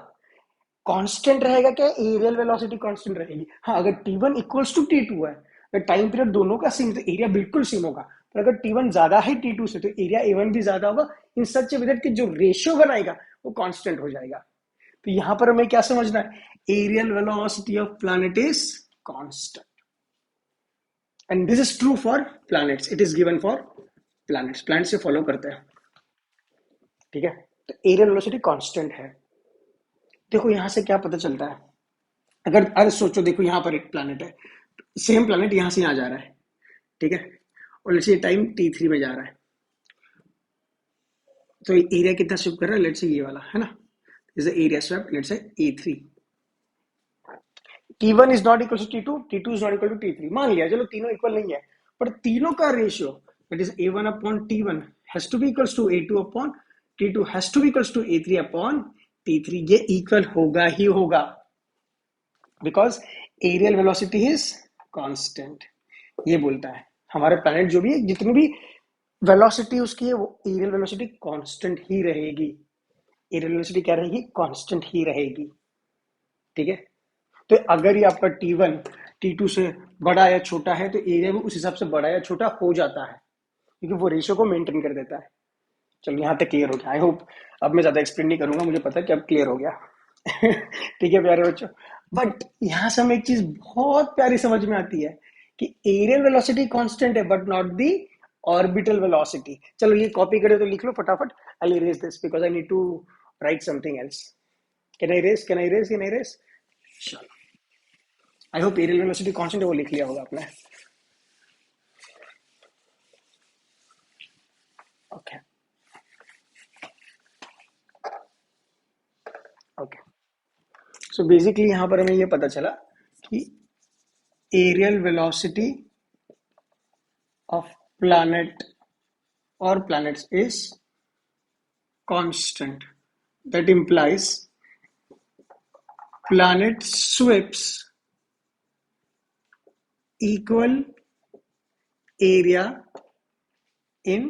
कांस्टेंट रहेगा क्या? एरियल वेलोसिटी कांस्टेंट रहेगी। हाँ, अगर T1 इक्वल्स टू T2 है तो टाइम पीरियड दोनों का सेम, तो एरिया बिल्कुल सेम होगा। पर अगर T1 ज्यादा है T2 से तो एरिया A1 भी ज्यादा होगा। इन सच विद कि जो रेशियो बनाएगा वो कांस्टेंट हो जाएगा। तो यहां पर हमें क्या समझना है? Areal velocity of planet is constant, and this is true for planets. It is given for planets, planet से फॉलो करते हैं, ठीक है। तो एरियल वेलोसिटी कांस्टेंट है। देखो यहां से क्या पता चलता है? अरे सोचो, देखो यहां पर एक प्लैनेट है, सेम प्लैनेट यहां से यहां जा रहा है, ठीक है, और लेट्स से टाइम T3 में जा रहा है, तो एरिया कितना स्विप कर रहा है? लेट्स से ये वाला, है ना, is the area swept, let's say A3। T1 is not equal to T2, T2 is not equal to T3, मान लिया, चलो तीनों इक्वल नहीं है, पर तीनों का ratio that is A1 upon T1 has to be equals to A2 upon T2 has to be equals to A3 upon T3। ये इक्वल होगा ही होगा because areal velocity is constant. ये बोलता है हमारे प्लैनेट जो भी है, जितनी भी वेलोसिटी उसकी है वो एरियल वेलोसिटी कांस्टेंट ही रहेगी। एरियल वेलोसिटी क्या रहेगी? कांस्टेंट ही रहेगी, ठीक है। तो अगर ये आपका T1 T2 से बड़ा या छोटा है तो एरिया भी उस हिसाब से बड़ा या छोटा हो जाता है, क्योंकि वो रेशियो को मेंटेन कर देता है, चलो यहाँ तक क्लियर हो गया। आई होप अब मैं ज्यादा एक्सप्लेन नहीं करूंगा, मुझे पता है कि अब क्लियर हो गया। ठीक है प्यारे बच्चों। बट यहाँ से हमें एक चीज बहुत प्यारी समझ में आती है कि एरियल वेलोसिटी कांस्टेंट है but not the orbital velocity. चलो ये कॉपी करे तो लिख लो फटाफट। I erase this because I need to write something else. Can I erase, can I erase, can I erase? चलो, I hope areal velocity constant है वो लिख लिया होगा आपने। Okay okay. सो बेसिकली यहाँ पर हमें ये पता चला कि areal velocity of planet or planets is constant. That implies planet sweeps equal area in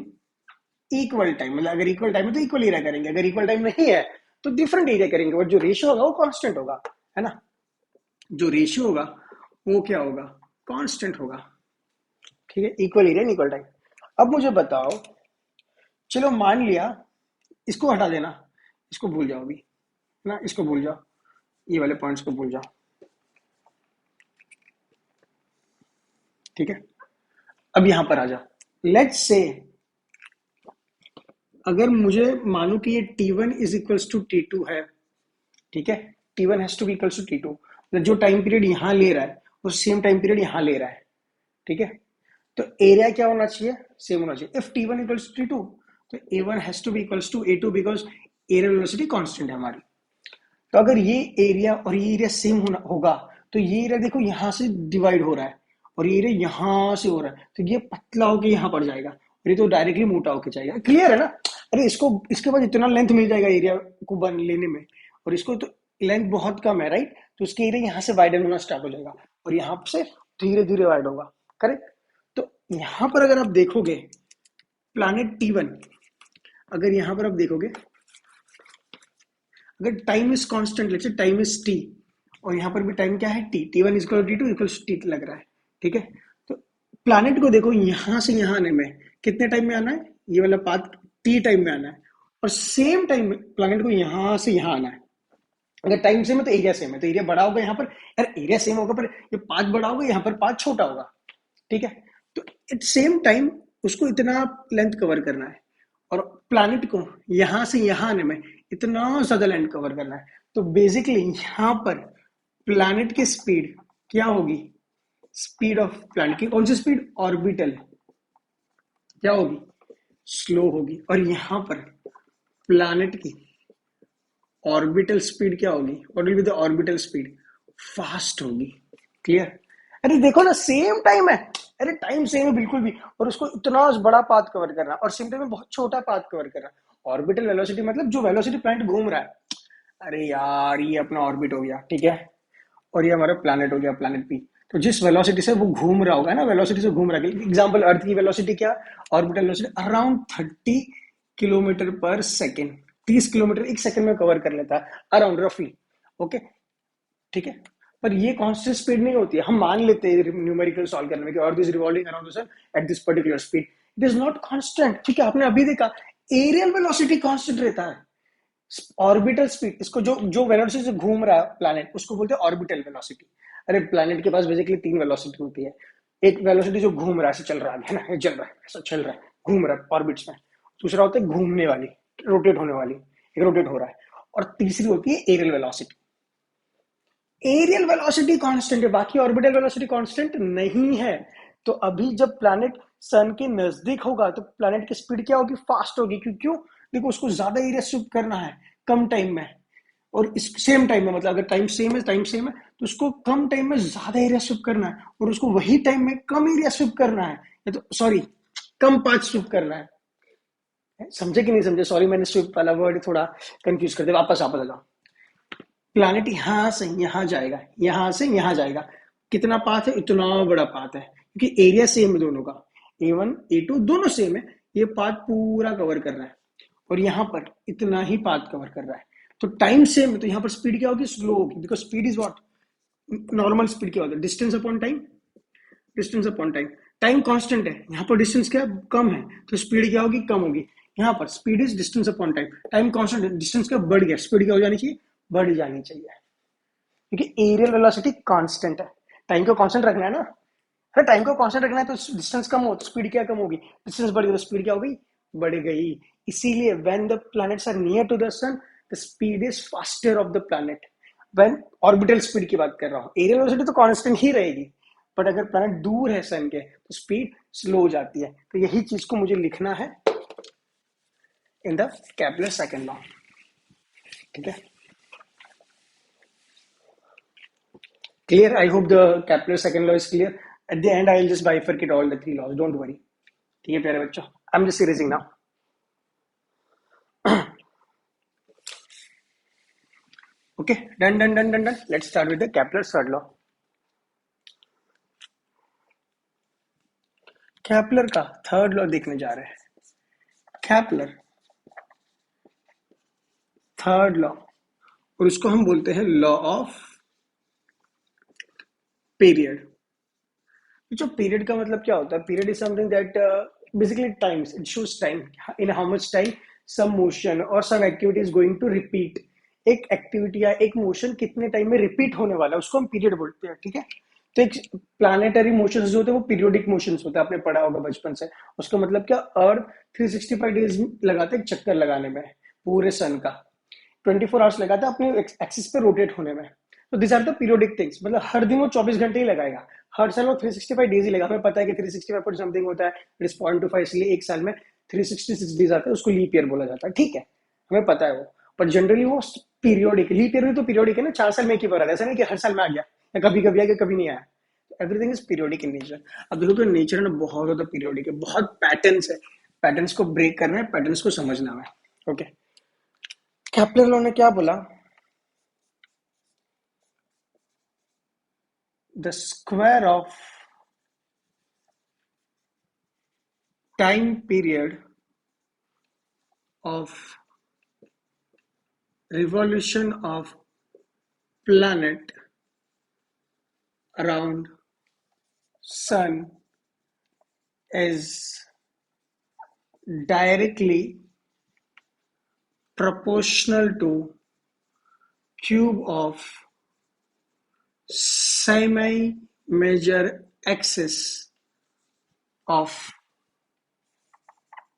equal time। मतलब अगर इक्वल टाइम है तो इक्वल एरिया करेंगे, अगर इक्वल टाइम नहीं है तो डिफरेंट एरिया करेंगे, बट जो रेशियो होगा वो कांस्टेंट होगा, है ना? जो रेशियो होगा वो क्या होगा? कांस्टेंट होगा। ठीक है, equal area in equal time. अब मुझे बताओ, चलो मान लिया, इसको हटा देना, इसको भूल जाओ अभी ना, इसको भूल जाओ, ये वाले पॉइंट्स को भूल जाओ। ठीक है, अब यहां पर आ जाओ। लेट्स से अगर मुझे मानो कि ये T1 is equals to T2 है, ठीक है, T1 has to be equals to T2, मतलब जो टाइम पीरियड यहां ले रहा है वो सेम टाइम पीरियड यहां ले रहा है। ठीक है, तो एरिया क्या होना चाहिए? सेम होना चाहिए। If T1 equals to T2 तो A1 has to be equals to A2 because area velocity constant है हमारी। तो अगर ये एरिया और ये एरिया सेम होगा तो ये एरिया देखो यहां से डिवाइड हो रहा है और ये एरिया यहां से हो रहा है, तो ये पतला होकर यहां पड़ जाएगा और ये तो डायरेक्टली मोटा होकर जाएगा। क्लियर है ना? अरे इसको, इसके बाद इतना लेंथ मिल जाएगा एरिया को बन लेने में, और इसको तो लेंथ बहुत कम है, राइट? तो इसके एरिया यहाँ से वाइडन होना स्टार्ट हो जाएगा और यहाँ से धीरे धीरे वाइड होगा। करेक्ट? तो यहाँ पर अगर आप देखोगे प्लैनेट T1, अगर यहाँ पर आप देखोगे, अगर time is constant, let's say time is T, और यहाँ पर भी टाइम क्या है? T. T1 equal T2 equal T लग रहा है। ठीक है, तो प्लैनेट को देखो यहां से यहां आने में कितने टाइम में आना है? ये वाला पाथ टी टाइम में आना है, और सेम टाइम में प्लैनेट को यहां से यहां आना है। अगर टाइम सेम है तो एरिया सेम है, तो एरिया बड़ा होगा यहाँ पर, यार एरिया सेम होगा पर ये पाथ बड़ा होगा, यहाँ पर पाथ छोटा होगा। ठीक है, तो इट सेम टाइम उसको इतना लेंथ कवर करना है और प्लैनेट को यहां से यहां आने में इतना ज्यादा लेंथ कवर करना है। तो बेसिकली यहां पर प्लैनेट की स्पीड क्या होगी? स्पीड ऑफ प्लैनेट की कौन सी स्पीड? ऑर्बिटल। क्या होगी? स्लो होगी। और यहां पर प्लैनेट की ऑर्बिटल स्पीड क्या होगी? What will be the orbital speed? Fast होगी। क्लियर? अरे देखो ना, सेम टाइम है, अरे टाइम सेम है बिल्कुल भी, और उसको इतना बड़ा पाथ कवर करना और सेम टाइम में बहुत छोटा पाथ कवर करना। ऑर्बिटल वेलोसिटी मतलब जो वेलोसिटी प्लैनेट घूम रहा है। अरे यार ये अपना ऑर्बिट हो गया, ठीक है, और ये हमारा प्लैनेट हो गया, प्लैनेट पी। तो जिस वेलोसिटी से वो घूम रहा होगा ना, वेलोसिटी से घूम रहा है, एग्जांपल अर्थ की वेलोसिटी क्या? ऑर्बिटल वेलोसिटी अराउंड 30 किलोमीटर पर सेकेंड, 30 किलोमीटर एक सेकंड में कवर कर लेता है अराउंड, रफली। ओके, ठीक है, पर ये कांस्टेंट स्पीड नहीं होती है। हम मान लेते हैं न्यूमेरिकल सॉल्व करने में कि earth is revolving around the sun at this particular speed. It is not constant. ठीक है, आपने अभी देखा एरियल वेलोसिटी कांस्टेंट रहता है। ऑर्बिटल स्पीड, इसको जो जो वेलोसिटी से घूम रहा है प्लैनेट उसको बोलते हैं ऑर्बिटल वेलोसिटी। अरे प्लैनेट के पास बेसिकली 3 वेलोसिटी होती है। एक वेलोसिटी जो घूम रहा है, ऐसे चल रहा है ना, ये चल रहा है, ऐसा चल रहा है, घूम रहा है ऑर्बिट्स में। दूसरा होता है घूमने वाली, रोटेट होने वाली, एक रोटेट हो रहा है। और तीसरी होती है areal velocity. Aerial velocity constant है, बाकी ऑर्बिटल वेलोसिटी कांस्टेंट नहीं है। तो अभी जब प्लैनेट सन के नजदीक होगा तो प्लैनेट की स्पीड क्या होगी? फास्ट होगी। क्यों? देखो उसको ज्यादा एरिया स्विप करना है कम टाइम में, और इस सेम टाइम में, मतलब अगर टाइम सेम है, टाइम सेम है तो उसको कम टाइम में ज्यादा एरिया स्विप करना है, और उसको वही टाइम में कम एरिया स्विप करना है, या तो सॉरी कम पाथ स्विप करना है। समझे कि नहीं समझे? सॉरी मैंने स्विप वाला वर्ड थोड़ा कंफ्यूज कर दिया, वापस वापस आ जाओ। प्लैनेट यहां से यहां जाएगा, यहां से यहां जाएगा, कितना पाथ है? इतना बड़ा पाथ है, क्योंकि एरिया सेम है दोनों का, A1 A2 दोनों सेम है। ये पाथ पूरा कवर कर रहा है और यहाँ पर इतना ही पाथ कवर कर रहा है। तो टाइम सेम है, तो यहाँ पर स्पीड क्या होगी? स्लो होगी, because speed is what? Normal speed क्या होता है? Distance upon time, distance upon time. Time constant है, यहाँ पर डिस्टेंस क्या कम है, तो स्पीड क्या होगी? कम होगी। यहाँ पर speed is distance upon time, time constant, distance का बढ़ गया, स्पीड क्या हो जानी चाहिए, बढ़ जानी चाहिए, क्योंकि एरियल वेलोसिटी कांस्टेंट है, टाइम को कांस्टेंट रखना है ना। अगर टाइम को कांस्टेंट रखना है तो डिस्टेंस कम हो तो स्पीड क्या कम होगी, डिस्टेंस बढ़ गई तो स्पीड क्या हो गई, बढ़ गई। इसीलिए when the planets are near to the sun the speed is faster of the planet, when orbital speed की बात कर रहा हूँ, एरियल वेलोसिटी तो कांस्टेंट ही रहेगी, बट अगर प्लैनेट दूर है सन के तो स्पीड स्लो हो जाती है। तो यही चीज को मुझे लिखना है in the Kepler second law, ठीक है। Clear? I hope the Kepler second law is clear. At the end, I will just bifurcate all the three laws. Don't worry. ठीक है प्यारे बच्चों, I'm just erasing now. Okay, done. Let's start with the Kepler's third law. Kepler का third law देखने जा रहे हैं। Kepler third law, और उसको हम बोलते हैं लॉ ऑफ पीरियड। जो पीरियड का मतलब क्या होता है, period is something that basically times, it shows time in how much time some motion और some activity is going to repeat. एक एक्टिविटी या एक मोशन कितने टाइम में रिपीट होने वाला है उसको हम पीरियड बोलते हैं, ठीक है। तो एक प्लानिटरी मोशन जो होते हैं वो पीरियोडिक मोशन होते हैं, आपने पढ़ा होगा बचपन से। उसका मतलब क्या, अर्थ 365 डेज लगाते हैं चक्कर लगाने में पूरे सन का, 24 आवर्स लगाता है अपने एक्सिस पे रोटेट होने में। तो this are the periodic things, मतलब हर दिन वो 24 घंटे ही लगाएगा, हर साल वो 365 डेज ही लगाएगा। हमें पता है कि 365 समथिंग होता है, इट इज 0.25, इसलिए एक साल में 366 डेज आते हैं, उसको लीप ईयर बोला जाता है, ठीक है, हमें पता है वो। पर जनरली वो पीरियोडिक, लीप ईयर भी तो पीरियोडिक है ना, 4 साल में एक ही बार आता है, ऐसा नहीं कि हर साल में आ गया या कभी कभी आ गया कभी नहीं आया। Everything is periodic in nature. अब देखो तो नेचर ना बहुत ज्यादा पीरियोडिक है, बहुत पैटर्न्स है, पैटर्न्स को ब्रेक करना है, पैटर्न्स को समझना है, ओके। केपलर लॉ ने क्या बोला, the square of time period of revolution of planet around sun is directly proportional to cube of semi major axis of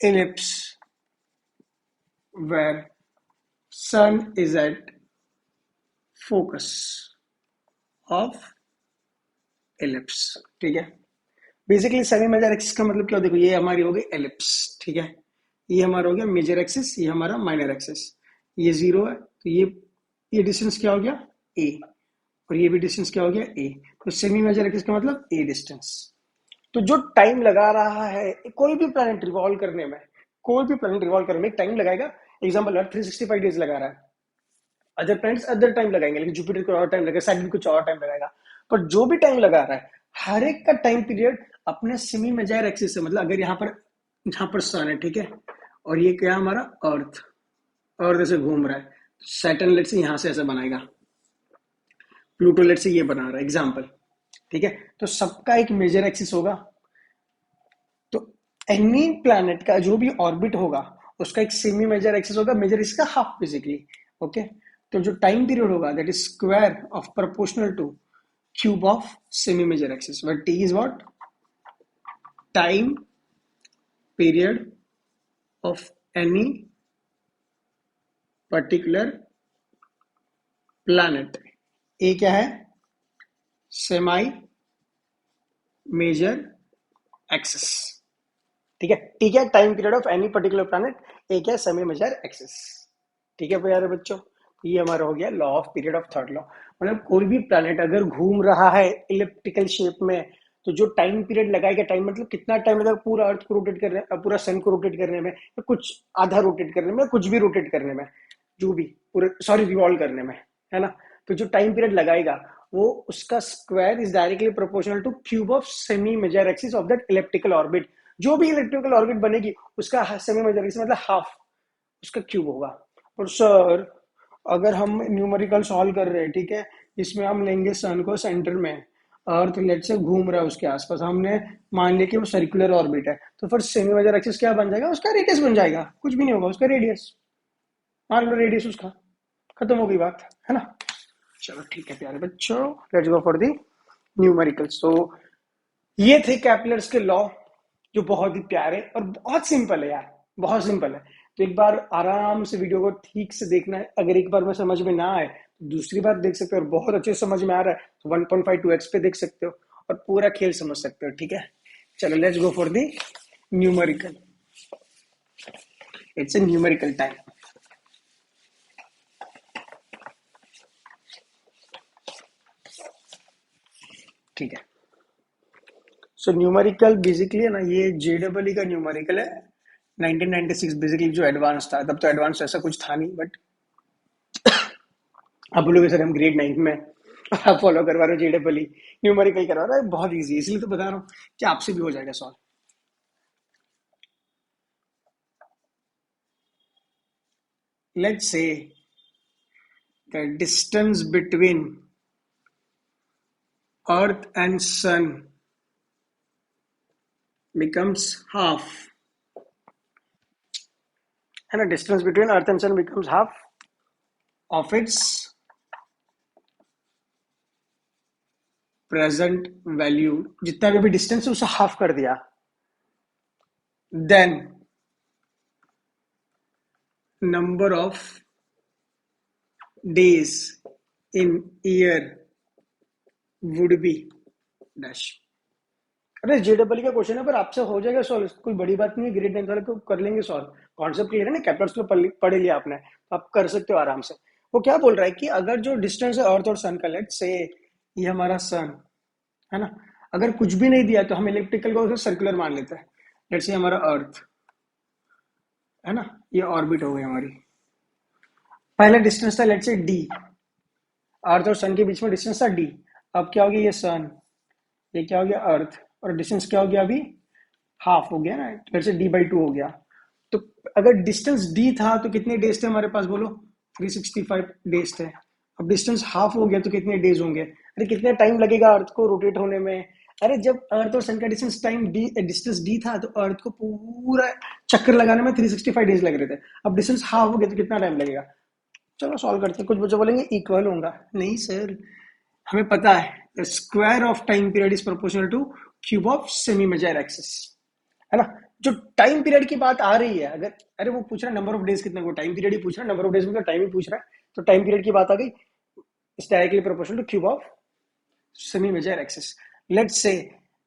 ellipse where sun is at focus of ellipse, ठीक है। Basically semi major axis का मतलब क्या, देखो ये हमारी हो गई एलिप्स, ठीक है, ये हमारा हो गया मेजर एक्सिस, ये हमारा माइनर एक्सिस, ये जीरो है तो ये डिस्टेंस क्या हो गया ए, और ये भी डिस्टेंस क्या हो गया ए। तो सेमी मेजर एक्सिस का मतलब ए डिस्टेंस। तो जो टाइम लगा रहा है कोई भी प्लैनेट रिवॉल्व करने में, कोई भी प्लैनेट रिवॉल्व करने में टाइम लगाएगा। एग्जांपल अर्थ 365 डेज लगा रहा है, अदर प्लैनेट्स अदर टाइम लगाएंगे, लेकिन जुपिटर को और टाइम लगेगा, सैटर्न कुछ और टाइम लगाएगा। पर जो भी टाइम लगा रहा है हर एक का टाइम पीरियड अपने सेमी मेजर एक्सिस से, मतलब अगर यहाँ पर सन है, ठीक है, और ये क्या हमारा अर्थ, अर्थ ऐसे घूम रहा है, सैटर्न लेट से यहाँ से ऐसा बनाएगा, प्लूटो लेट से ये बना रहा है एग्जाम्पल, ठीक है। तो सबका एक मेजर एक्सिस होगा, तो एनी प्लैनेट का जो भी ऑर्बिट होगा उसका एक सेमी मेजर एक्सिस होगा, मेजर इसका हाफ बेसिकली, ओके। तो जो टाइम पीरियड होगा that is square of proportional to cube of semi major axis, where t is what, time period of any particular planet। A क्या है, semi major axis, ठीक है, ठीक है, time period of any particular planet, a क्या है, semi major axis, ठीक है प्यारे बच्चों। ये हमारा हो गया law of period of third law. मतलब कोई भी प्लैनेट अगर घूम रहा है इलिप्टिकल शेप में, तो जो टाइम पीरियड लगाएगा, टाइम मतलब कितना टाइम लगेगा पूरा अर्थ को रोटेट करने, पूरा सन को रोटेट करने में, या कुछ आधा रोटेट करने में, कुछ भी रोटेट करने में, जो भी पूरे सॉरी रिवॉल्व करने में, है ना। तो जो टाइम पीरियड लगाएगा वो उसका square is directly proportional to cube of semi major axis of that elliptical orbit. जो भी इलिप्टिकल ऑर्बिट बनेगी उसका सेमी मेजर एक्सिस मतलब हाफ उसका क्यूब होगा। और सर अगर हम न्यूमेरिकल सॉल्व कर रहे हैं, ठीक है, इसमें हम लेंगे सन को सेंटर में, अर्थ लेट से घूम रहा है उसके आसपास, हमने मान लिया कि वो सर्कुलर ऑर्बिट है, तो फिर सेमी मेजर एक्सिस क्या बन जाएगा, उसका रेडियस बन जाएगा, कुछ भी नहीं होगा, उसका रेडियस, मान लो रेडियस उसका, खत्म हो गई बात, है ना। चलो ठीक है प्यारे बच्चों, let's go for the numericals. तो ये थे कैपलर्स के लॉ, जो बहुत ही प्यारे और बहुत सिंपल है यार, बहुत सिंपल है। तो एक बार आराम से वीडियो को ठीक से देखना है, अगर एक बार में समझ में ना आए तो दूसरी बार देख सकते हो, और बहुत अच्छे से समझ में आ रहा है तो 1.5 2x पे देख सकते हो और पूरा खेल समझ सकते हो, ठीक है। चलो let's go for the numerical, it's a numerical time. ठीक है, सो न्यूमेरिकल बेसिकली है ना, ये जेडबल का न्यूमेरिकल है 1996 बेसिकली, जो एडवांस था, तब तो एडवांस ऐसा कुछ था नहीं, बट आप बोलोगे सर हम ग्रेड 9 में आप फॉलो करवा रहे हो जेडबल न्यूमेरिकल करवा रहे हो, बहुत इजी, इसलिए तो बता रहा हूँ कि आपसे भी हो जाएगा solve. Let's say the distance between earth and sun becomes half, है ना, distance between earth and sun becomes half of its present value, जितना भी डिस्टेंस है उसे हाफ कर दिया, then number of days in year would be dash. अरे जेडबल का क्वेश्चन है, पर आपसे हो जाएगा सॉल्व, कोई बड़ी बात नहीं है, ग्रेड 10 वाले को कर लेंगे सॉल्व, कॉन्सेप्ट क्लियर है ना, कैप्लर्स तो पढ़ लिया आपने, तो आप कर सकते हो आराम से। वो क्या बोल रहा है कि अगर जो डिस्टेंस है अर्थ और सन का, लेट से ये हमारा सन है ना, अगर कुछ भी नहीं दिया तो हम इलेक्ट्रिकल को सर्कुलर मान लेते हैं, लेट से हमारा अर्थ है ना, ये ऑर्बिट हो गई हमारी, पहला डिस्टेंस था लेट से डी, अर्थ और सन के बीच में डिस्टेंस था डी, अब क्या हो गया, ये सन, ये क्या हो गया अर्थ, और डिस्टेंस क्या हो गया अभी, हाफ हो गया ना, लेट से d/2 हो गया। तो अगर डिस्टेंस d था तो कितने डेज थे हमारे पास बोलो, 365 डेज थे। अब डिस्टेंस हाफ हो गया तो कितने डेज होंगे, अरे कितने टाइम लगेगा अर्थ को रोटेट होने में, अरे जब अर्थ और सन का डिस्टेंस डी था तो अर्थ को पूरा चक्कर लगाने में 365 डेज लग रहे थे, अब डिस्टेंस हाफ हो गया तो कितना टाइम लगेगा। चलो सॉल्व करते हैं, कुछ बच्चे बोलेंगे इक्वल होगा, नहीं सर, हमें पता है the square of time period is proportional to cube of semi major axis, है ना। जो टाइम पीरियड की बात आ रही है, अगर अरे वो पूछ रहा है नंबर ऑफ डेज कितने को, टाइम पीरियड ही पूछ रहा है, नंबर ऑफ डेज में तो टाइम ही पूछ रहा है, तो टाइम पीरियड की बात आ गई, इस directly proportional to cube of semi major axis. Let's say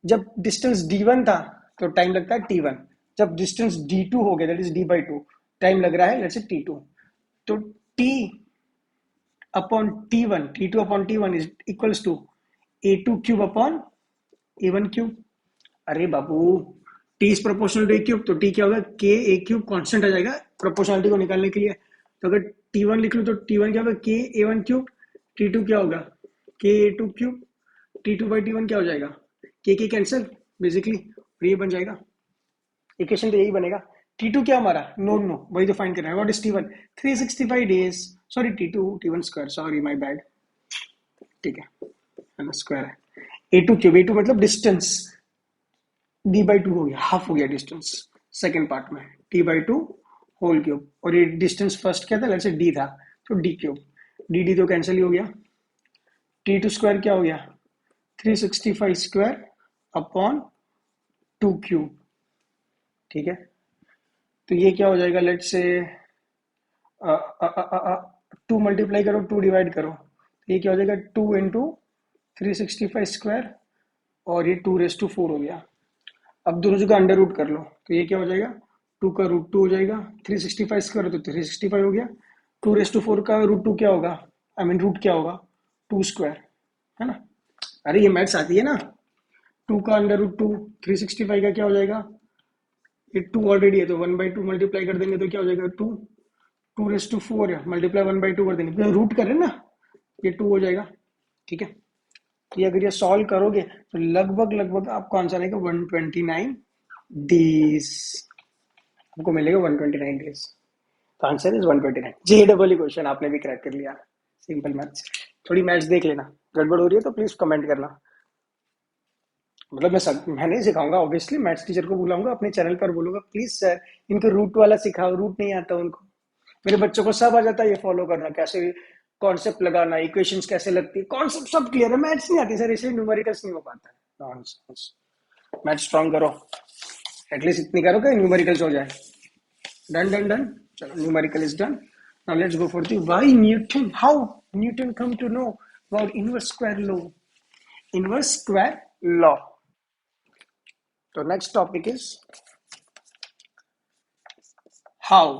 जब डिस्टेंस d1 था तो टाइम लगता है t1, जब डिस्टेंस d2 हो गया दैट इज d/2, टाइम लग रहा है लेट्स से t2, तो t अपॉन t1, t2 अपॉन t1 is equals to a2 cube upon a1 cube. अरे बाबू, T is proportional to A cube, तो टी क्या होगा, के ए क्यूब कांस्टेंट आ जाएगा प्रोपोर्शनलिटी को निकालने के लिए, तो अगर टी वन लिख लूँ तो टी वन क्या होगा, k a one cube, T two क्या होगा, k a two cube, T two by T one क्या हो जाएगा, के कैंसिल बेसिकली, और ये बन जाएगा, इक्वेशन तो यही बनेगा। टी टू क्या हमारा, नो नो वही तो फाइंड करना है, what is T one, 365 days, sorry T one square, sorry my bad, ठीक है ना, स्क्वायर है, ए टू क्यूब, ए टू मतलब डिस्टेंस, d/2 हो गया, हाफ हो गया डिस्टेंस सेकेंड पार्ट में, t/2 होल क्यूब, और ये डिस्टेंस फर्स्ट क्या था, लेट्स से d था, तो d क्यूब, डी तो कैंसिल ही हो गया, t2 स्क्वायर क्या हो गया, 365 स्क्वायर अपॉन 2 क्यूब, ठीक है। तो ये क्या हो जाएगा, लेट्स से 2 मल्टीप्लाई करो, 2 डिवाइड करो, तो ये क्या हो जाएगा, 2 इंटू 365 स्क्वायर, और ये 2⁴ हो गया। अब दोनों जगह अंडर रूट कर लो, तो ये क्या हो जाएगा, 2 का रूट 2 हो जाएगा, 365 स्क्वायर तो 365 हो गया, 2⁴ का रूट 2 क्या होगा, आई मीन रूट क्या होगा, 2 स्क्वायर, है ना। अरे ये मैथ्स आती है ना, 2 का अंडर रूट 2, 365 का क्या हो जाएगा, ये 2 ऑलरेडी है तो 1/2 मल्टीप्लाई कर देंगे तो क्या हो जाएगा, 2, 2⁴ है, मल्टीप्लाई 1/2 कर देंगे, रूट करें ना, ये 2 हो जाएगा, ठीक है। तो ये अगर ये सॉल्व करोगे तो लगभग लगभग आपको आंसर आएगा 129 डेज, आपको मिलेगा 129 डेज, तो आंसर इज 129। जेडबल क्वेश्चन आपने भी क्रैक कर लिया, सिंपल मैथ्स, थोड़ी मैथ्स देख लेना, गड़बड़ हो रही है तो प्लीज कमेंट करना। मतलब मैं नहीं सिखाऊंगा, ऑब्वियसली मैथ्स टीचर को बुलाऊंगा अपने चैनल पर, बोलूंगा प्लीज सर इनको रूट वाला सिखाओ, रूट नहीं आता उनको। मेरे बच्चों को सब आ जाता है ये फॉलो करना, कैसे कॉन्सेप्ट लगाना, इक्वेशंस कैसे लगती है, कॉन्सेप्ट सब क्लियर है, मैथ्स नहीं आती सर, इसलिए न्यूमेरिकल्स नहीं हो पाता है। नॉनसेंस। मैथ्स स्ट्रॉन्ग करो, एटलीस्ट इतनी करो कि न्यूमेरिकल्स हो जाए। Done done done. चलो numerical is done. Now let's go for the why Newton, how Newton come to know about inverse square law. Inverse square law. तो next topic is how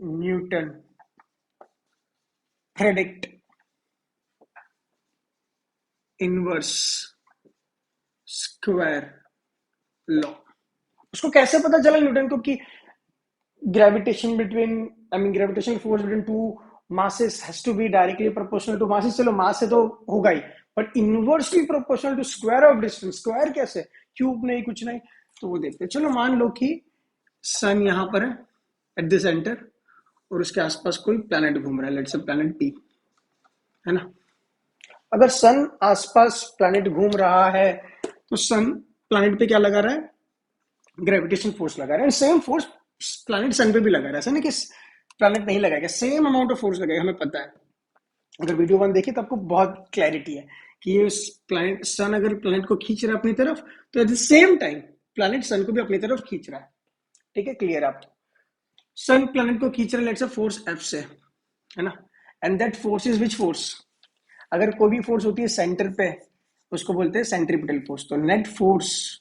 Newton predict inverse square law. उसको कैसे पता चला Newton को कि gravitation between, I mean gravitational force between two masses has to be directly proportional to masses। चलो मास से तो होगा ही, but inversely proportional to square of distance. Square कैसे, क्यूब नहीं कुछ नहीं। तो वो देखते हैं। चलो मान लो कि सन यहां पर है एट द सेंटर, और उसके आसपास कोई प्लैनेट घूम रहा है, लेट्स से प्लैनेट पी, है ना। अगर सन आसपास प्लैनेट घूम रहा है तो सन प्लैनेट पे क्या लगा रहा है, ग्रेविटेशन फोर्स लगा रहा है। सेम फोर्स प्लैनेट सन पे भी लगा रहा है, ऐसा नहीं कि प्लैनेट नहीं लगाएगा, सेम अमाउंट ऑफ फोर्स लगेगा, हमें पता है। अगर वीडियो वन देखिए तो आपको बहुत क्लैरिटी है कि ये प्लैनेट, सन अगर प्लैनेट को खींच रहा है अपनी तरफ, तो at the same time planet sun को भी अपनी तरफ खींच रहा है। ठीक है, क्लियर आप। सन प्लैनेट को खींच रहा है लेट्स से फोर्स एफ से, है ना। And that force is which force, अगर कोई भी फोर्स होती है सेंटर पे उसको बोलते हैं सेंट्रीपिटल फोर्स। तो नेट फोर्स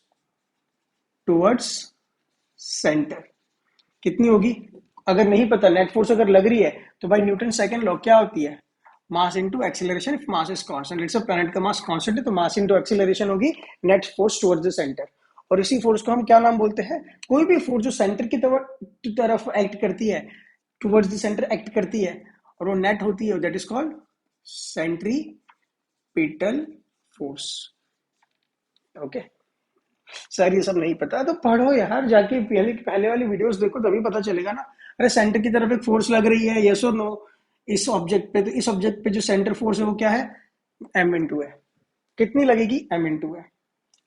टुवर्ड्स सेंटर कितनी होगी, अगर नहीं पता, नेट फोर्स अगर लग रही है तो भाई न्यूटन सेकंड लॉ क्या होती है, mass into acceleration. If mass is constant, let's say planet का मास कांस्टेंट है तो मास इनटू एक्सीलरेशन होगी net force towards the centre. और इसी फोर्स को हम क्या नाम बोलते हैं, कोई भी फोर्स जो सेंटर की तरफ एक्ट करती है, टुवर्ड्स द सेंटर एक्ट करती है, और वो नेट होती है, that is called centripetal force. Okay. Sir ये सब नहीं पता तो पढ़ो यार, जाके पहले पहले वाली वीडियोस देखो, तभी पता चलेगा ना। अरे सेंटर की तरफ एक फोर्स लग रही है, यस और नो, इस ऑब्जेक्ट पे, तो इस ऑब्जेक्ट पे जो सेंटर फोर्स है वो क्या है, एम इन टू है। कितनी लगेगी, एम इन टू है।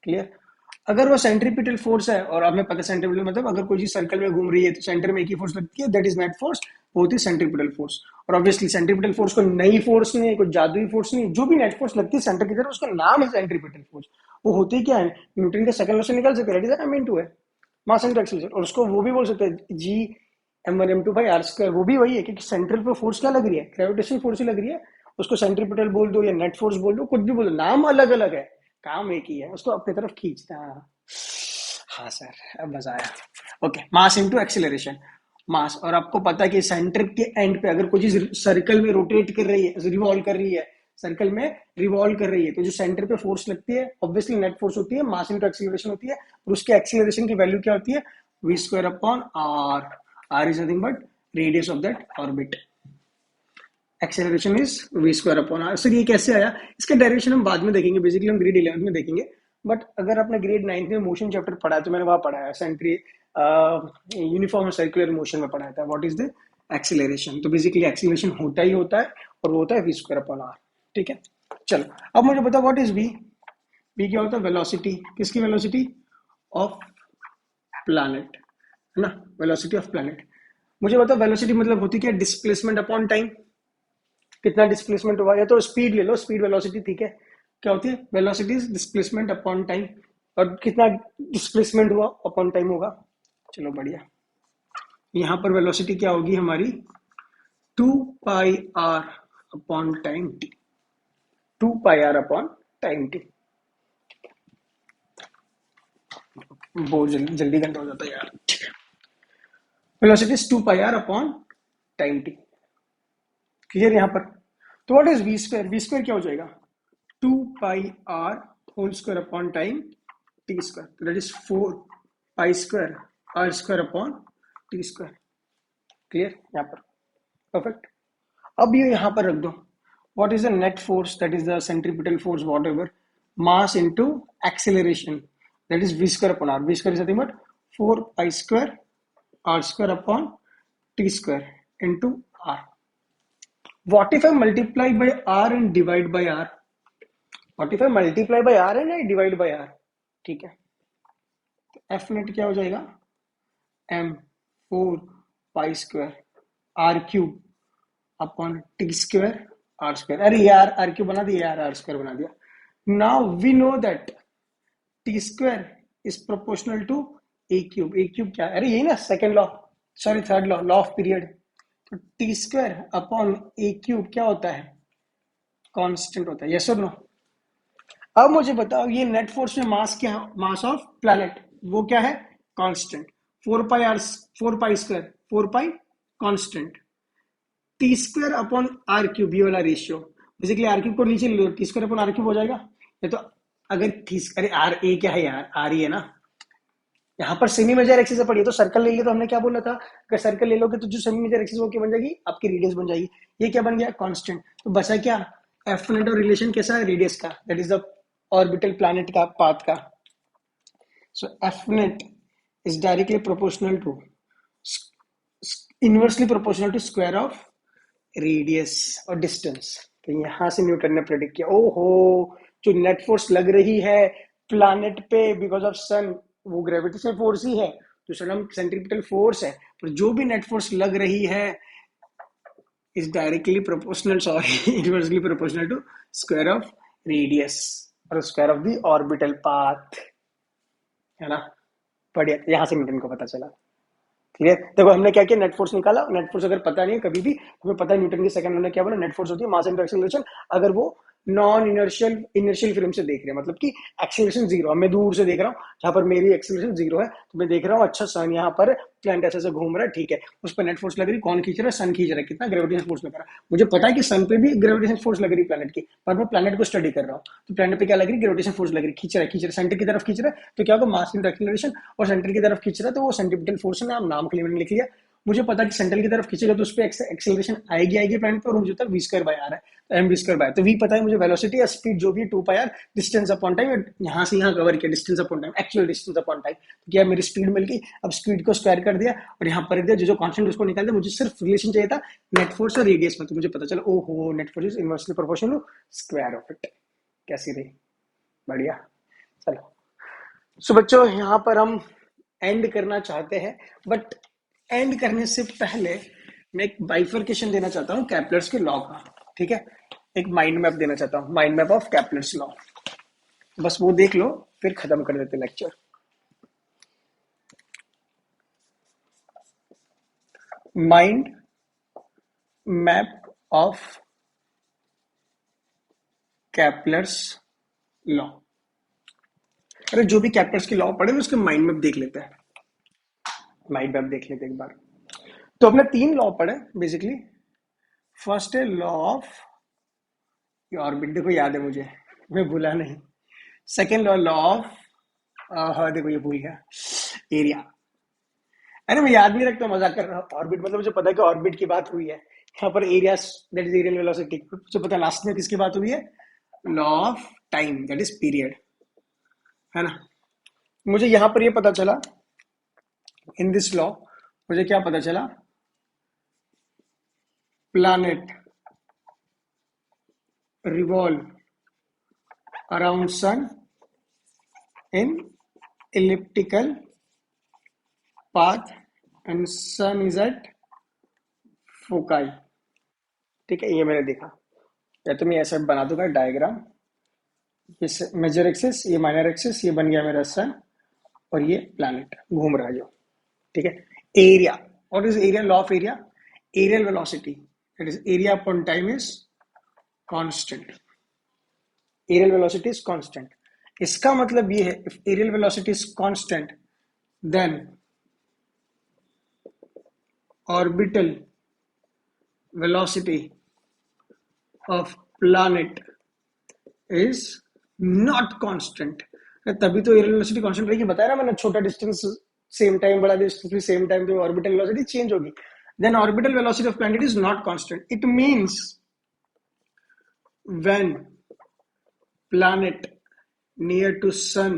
क्लियर। अगर वो सेंट्रीपिटल फोर्स है, और हमें पता सेंट्रीपिटल मतलब अगर कोई चीज सर्कल में घूम रही है तो सेंटर में एक ही फोर्स लगती है, दैट इज नेट फोर्स, वो होती है सेंट्रीपिटल फोर्स। और ऑब्वियसली सेंट्रीपिटल फोर्स को नई फोर्स नहीं है, कोई जादुई फोर्स नहीं, जो भी नेट फोर्स लगती है सेंटर की तरफ उसका नाम है सेंट्रीपिटल फोर्स। वो होती क्या है, न्यूटन के सेकंड लॉ से निकाल सकते हैं, दैट इज एम इनटू है, मास इनटू एक्सीलरेशन। और उसको वो भी बोल सकते हैं जी m1 m2 by are square, वो भी वही है क्योंकि सेंट्रल पे फोर्स क्या लग रही है, ग्रेविटेशन फोर्स ही लग रही है। उसको सेंट्रीपिटल बोल दो या नेट फोर्स बोल दो, कुछ भी बोल दो, नाम अलग अलग है, काम एक ही है, उसको अपनी तरफ खींचना। हाँ सर अब मजा आया। ओके, मास इनटू एक्सीलरेशन, मास। और आपको पता है कि सेंटर के एंड पे अगर कोई चीज सर्कल में रोटेट कर रही है, रिवॉल्व कर रही है, सर्कल में रिवॉल्व कर रही है, तो जो सेंटर पे फोर्स लगती है ऑब्वियसली नेट फोर्स होती है, मास इनटू एक्सीलरेशन होती है। और उसके एक्सीलरेशन की वैल्यू क्या होती है, V square upon R. R is nothing but radius of that orbit. Acceleration is V square upon R. Sir ये कैसे आया, इसका डेरिवेशन हम बाद में देखेंगे, बेसिकली हम ग्रेड 11 में देखेंगे। बट अगर आपने ग्रेड 9 में मोशन चैप्टर पढ़ा है तो मैंने वहां पढ़ा है, सेंट्री यूनिफॉर्म सर्कुलर मोशन में पढ़ाया था व्हाट इज द एक्सीलरेशन। तो बेसिकली एक्सीलरेशन होता ही होता है, और वो होता है वी स्क्वायर अपॉन आर। ठीक है, चलो अब मुझे बताओ व्हाट इज वी। वी क्या होता है, वेलोसिटी। किसकी वेलोसिटी, ऑफ प्लैनेट, है ना, वेलोसिटी ऑफ प्लैनेट। मुझे बताओ वेलोसिटी मतलब होती क्या, डिस्प्लेसमेंट अपॉन टाइम, कितना डिस्प्लेसमेंट हुआ, या तो स्पीड ले लो, स्पीड वेलोसिटी, ठीक है। क्या होती है, velocity is displacement upon time, और कितना डिस्प्लेसमेंट हुआ अपॉन टाइम होगा। चलो बढ़िया, यहां पर वेलोसिटी क्या होगी हमारी, 2 pi R upon time T. 2 pi R upon time T. बहुत जल्दी जल्दी घंटा हो जाता है यार। Velocity is 2 pi R upon time T. Clear यहां पर। तो what is V square, V square क्या हो जाएगा, 2 pi R whole square upon time T square, that is 4 pi square R square upon T square. Clear यहाँ पर, perfect. अब ये यहाँ पर रख दो, what is the net force, that is the centripetal force whatever, mass into acceleration, that is V square upon R. V square is nothing but 4 pi square R square upon T square into R. What if I multiply by r and divide by r? 45 multiply by R है ना, divide by are, ठीक है। तो F net क्या हो जाएगा, M 4 pi square R cube upon T square R square. अरे यार आर क्यूब बना दिया यार, आर स्क्वायर बना दिया। Now we know that T square is proportional to A cube. A cube क्या, अरे यही ना second law, sorry third law, law of period. तो T square upon A cube क्या होता है, कांस्टेंट होता है, यस और नो। अब मुझे बताओ ये नेट फोर्स में मास क्या है, मास ऑफ प्लैनेट, वो क्या है, constant. 4 pi R, 4 pi square, 4 pi constant, T square upon R cube, ये वाला रेशियो। बेसिकली आर क्यूब को नीचे ले लो, T square upon R cube हो जाएगा। ये तो अगर थी, अरे आर ए क्या है यार, आर ही है ना। यहाँ पर सेमी मेजर एक्सिस पड़ी है तो सर्कल ले लिया, तो हमने क्या बोला था, अगर सर्कल ले लोगे तो जो सेमी मेजर एक्सिस वो क्या बन जाएगी, आपकी रेडियस बन जाएगी। ये क्या बन गया, कांस्टेंट। तो बचा क्या, एफ नेट और रिलेशन कैसा है, रेडियस का, that is the orbital planet का पाथ का। So F net is directly proportional to, inversely proportional to square of radius और डिस्टेंस। तो यहां से न्यूटन ने प्रेडिक्ट किया, ओहो जो नेट फोर्स लग रही है प्लैनेट पे बिकॉज ऑफ सन, वो ग्रेविटेशनल फोर्स ही है, दूसरा नाम सेंट्रीपिटल फोर्स है, पर जो भी नेट फोर्स लग रही है is directly proportional, sorry inversely proportional to square of radius और square of the orbital path, है ना। बढ़िया, यहां से न्यूटन को पता चला। क्लियर, देखो हमने क्या किया, नेट फोर्स निकाला। नेट फोर्स अगर पता नहीं है कभी भी, हमें पता है न्यूटन के सेकंड लॉ ने क्या बोला, नेट फोर्स होती है मास इनटू एक्सीलरेशन, अगर वो नॉन इनर्शियल इनर्शियल फ्रेम से देख रहे हैं, मतलब कि एक्सीलरेशन जीरो, मैं दूर से देख रहा हूँ जहां पर मेरी एक्सीलरेशन जीरो है, तो मैं देख रहा हूँ अच्छा सन यहाँ पर प्लैनेट ऐसे ऐसे घूम रहा है, ठीक है, उस पर नेट फोर्स लग रही, कौन खींच रहा है, सन खींच रहा है, कितना ग्रेविटेशन फोर्स लग रहा है। मुझे पता है कि सन पे भी ग्रेविटेशन फोर्स लग रही है प्लैनेट की, पर मैं प्लैनेट को स्टडी कर रहा हूँ, तो प्लैनेट पे क्या लग रही है, ग्रेविटेशन फोर्स लग रही है, खींच रहा है सेंटर की तरफ खींच रहा है, तो क्या होगा, मास इनटू एक्सीलरेशन, और सेंटर की तरफ खींच रहा है तो वो सेंट्रीपिटल फोर्स है, नाम के लिए मैंने लिख लिया। मुझे पता है कि सेंट्रल की तरफ खींचेगा तो उस पर एक्सेलरेशन आएगी प्लैनेट पर, और मुझे तक वी स्क्वायर बाय आर है, तो एम वी स्क्वायर बाय, तो वी पता है मुझे, वेलोसिटी या स्पीड जो भी 2 pi are, distance upon time, यहाँ से यहाँ कवर किया distance upon time, actual distance upon time, तो क्या मेरी स्पीड मिल गई। अब स्पीड को स्क्वायर कर दिया और यहाँ पर दिया, जो कॉन्स्टेंट उसको निकाल दिया, मुझे सिर्फ रिलेशन चाहिए था नेट फोर्स और रेडियस में, तो मुझे पता चला ओहो net force is inversely proportional to square of it. कैसी रही, बढ़िया। चलो सो बच्चों यहाँ पर हम एंड करना चाहते हैं, बट एंड करने से पहले मैं एक बाइफर्केशन देना चाहता हूँ कैपलर्स के लॉ का, ठीक है, एक माइंड मैप देना चाहता हूँ, mind map of Kepler's law, बस वो देख लो फिर खत्म कर देते lecture. Mind map of Kepler's law, अरे जो भी कैपलर्स के लॉ पढ़े ना उसके माइंड मैप देख लेते हैं, माइंड मैप देख लेते हैं एक बार। तो अपने 3 लॉ पढ़े बेसिकली। फर्स्ट है लॉ ऑफ ऑर्बिट, देखो याद है मुझे, मैं भूला नहीं। सेकेंड लॉ, लॉ ऑफ, हाँ देखो ये भूल गया, एरिया। अरे मैं याद नहीं रखता, मजाक कर रहा हूँ। ऑर्बिट मतलब मुझे पता है कि ऑर्बिट की बात हुई है, यहाँ पर area that is areal velocity, मुझे पता है लास्ट में किसकी बात हुई है, law of time that is period, है ना। मुझे यहाँ पर ये पता चला, इन दिस लॉ मुझे क्या पता चला, planet revolve around sun in elliptical path and sun is at foci, ठीक है। ये मैंने देखा, या तो मैं ऐसा बना दूंगा डायग्राम, ये मेजर एक्सिस, ये माइनर एक्सिस, ये बन गया मेरा सन, और ये प्लैनेट घूम रहा है जो, ठीक है। Area, what is area, law of area, areal velocity that is area upon time is constant, areal velocity is constant. इसका मतलब ये है, if areal velocity is constant then orbital velocity of planet is not constant. तभी तो aerial velocity constant रहेगी, बताया ना मैंने, छोटा डिस्टेंस सेम टाइम, बड़ा डिस्टेंस भी सेम टाइम, तो ऑर्बिटल वेलोसिटी चेंज होगी। Then orbital velocity of planet is not constant, it means when planet near to sun,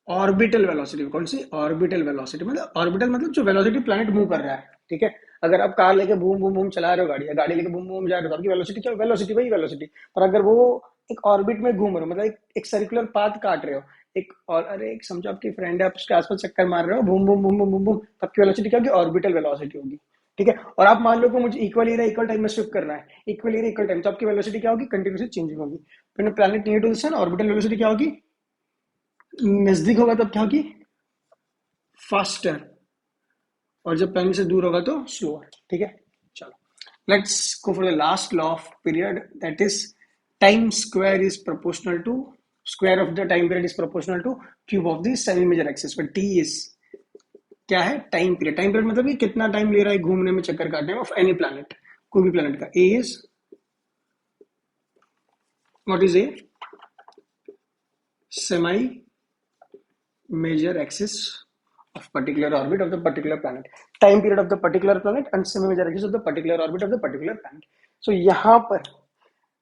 orbital velocity, कौन सी, ऑर्बिटल वेलोसिटी, मतलब ऑर्बिटल मतलब जो वेलोसिटी प्लैनेट मूव कर रहा है, ठीक है। अगर आप कार लेके बूम बूम बूम चला रहे हो, गाड़ी लेके बूम बूम जा रहे हो, तो आपकी वेलोसिटी क्या, वेलोसिटी वही वेलोसिटी, पर अगर वो एक ऑर्बिट में घूम रहे हो, मतलब एक सर्कुलर पाथ काट रहे हो, एक और अरे एक समझो आपकी फ्रेंड है, आप उसके आसपास चक्कर मार रहे हो, boom boom boom boom boom boom, तब की वेलोसिटी क्या होगी? ऑर्बिटल वेलोसिटी होगी। ठीक है, और आप मान लो कि मुझे इक्वल एरिया इक्वल टाइम में शिफ्ट करना है, इक्वल एरिया इक्वल टाइम, तो आपकी वेलोसिटी क्या होगी? कंटिन्यूसली चेंजिंग होगी। फिर planet near to the sun, orbital velocity क्या होगी? नजदीक होगा तब क्या होगी? फास्टर। और जब प्लैनेट से दूर होगा तो स्लोअर। ठीक है, चलो let's go for the last law of period, that is time square is proportional to square of the time period is proportional to cube of the semi major axis, पर T is क्या है? Time period. Time period मतलब कि कितना time ले रहा है घूमने में, चक्कर काटने में, ऑफ एनी प्लैनेट, कोई भी प्लैनेट का। A is what is A? Semi major axis of particular orbit of the particular planet, time period of the particular planet and semi major axis of the particular orbit of the particular planet. So यहाँ पर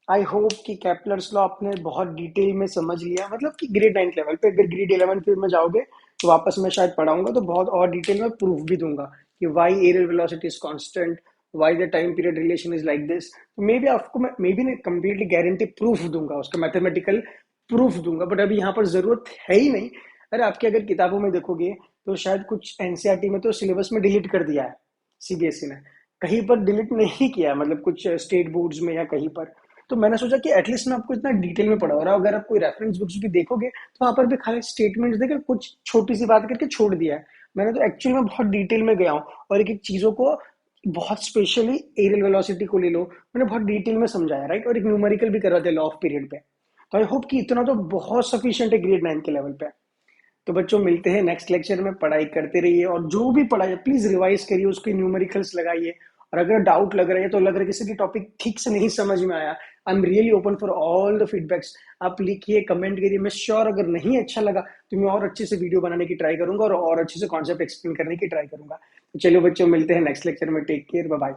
I hope कि Kepler's law आपने बहुत detail में समझ लिया, मतलब कि ग्रेड 9 लेवल पे। अगर ग्रेड 11 फिर में जाओगे तो वापस मैं शायद पढ़ाऊंगा, तो बहुत और डिटेल में प्रूफ भी दूंगा कि why areal velocity is constant, why the time period relation is like this. Maybe आपको मैं maybe completely guarantee proof दूंगा, उसका मैथमेटिकल प्रूफ दूंगा, बट अभी यहाँ पर जरूरत है ही नहीं। अरे आपके अगर किताबों में देखोगे तो शायद कुछ एनसीईआरटी में तो सिलेबस में डिलीट कर दिया है सीबीएसई ने, कहीं पर डिलीट नहीं किया, मतलब कुछ स्टेट बोर्ड्स में या कहीं पर। तो मैंने सोचा कि एटलीस्ट मैं आपको इतना डिटेल में पढ़ा रहा हूँ, अगर आप कोई रेफरेंस बुक्स भी देखोगे तो वहां पर भी खाली स्टेटमेंट्स देकर कुछ छोटी सी बात करके छोड़ दिया है। मैंने तो एक्चुअली में बहुत डिटेल में गया हूँ, और एक एक चीजों को बहुत स्पेशली एरियल वेलोसिटी को ले लो, मैंने बहुत डिटेल में समझाया, राइट। और एक न्यूमेरिकल भी करवाते लॉ ऑफ पीरियड पे। तो आई होप कि इतना तो बहुत सफिशियंट है ग्रेड 9 के लेवल पे। तो बच्चों मिलते हैं नेक्स्ट लेक्चर में, पढ़ाई करते रहिए, और जो भी पढ़ाई प्लीज रिवाइज करिए, उसके न्यूमेरिकल्स लगाइए। और अगर डाउट लग रहा है, तो लग रहा है किसी की टॉपिक ठीक से नहीं समझ में आया, I am really open for all the feedbacks. आप लिखिए, कमेंट करिए, मैं श्योर अगर नहीं अच्छा लगा तो मैं और अच्छे से वीडियो बनाने की ट्राई करूंगा, और अच्छे से कॉन्सेप्ट एक्सप्लेन करने की ट्राई करूंगा। तो चलिए बच्चों, मिलते हैं नेक्स्ट लेक्चर में। Take care, bye bye.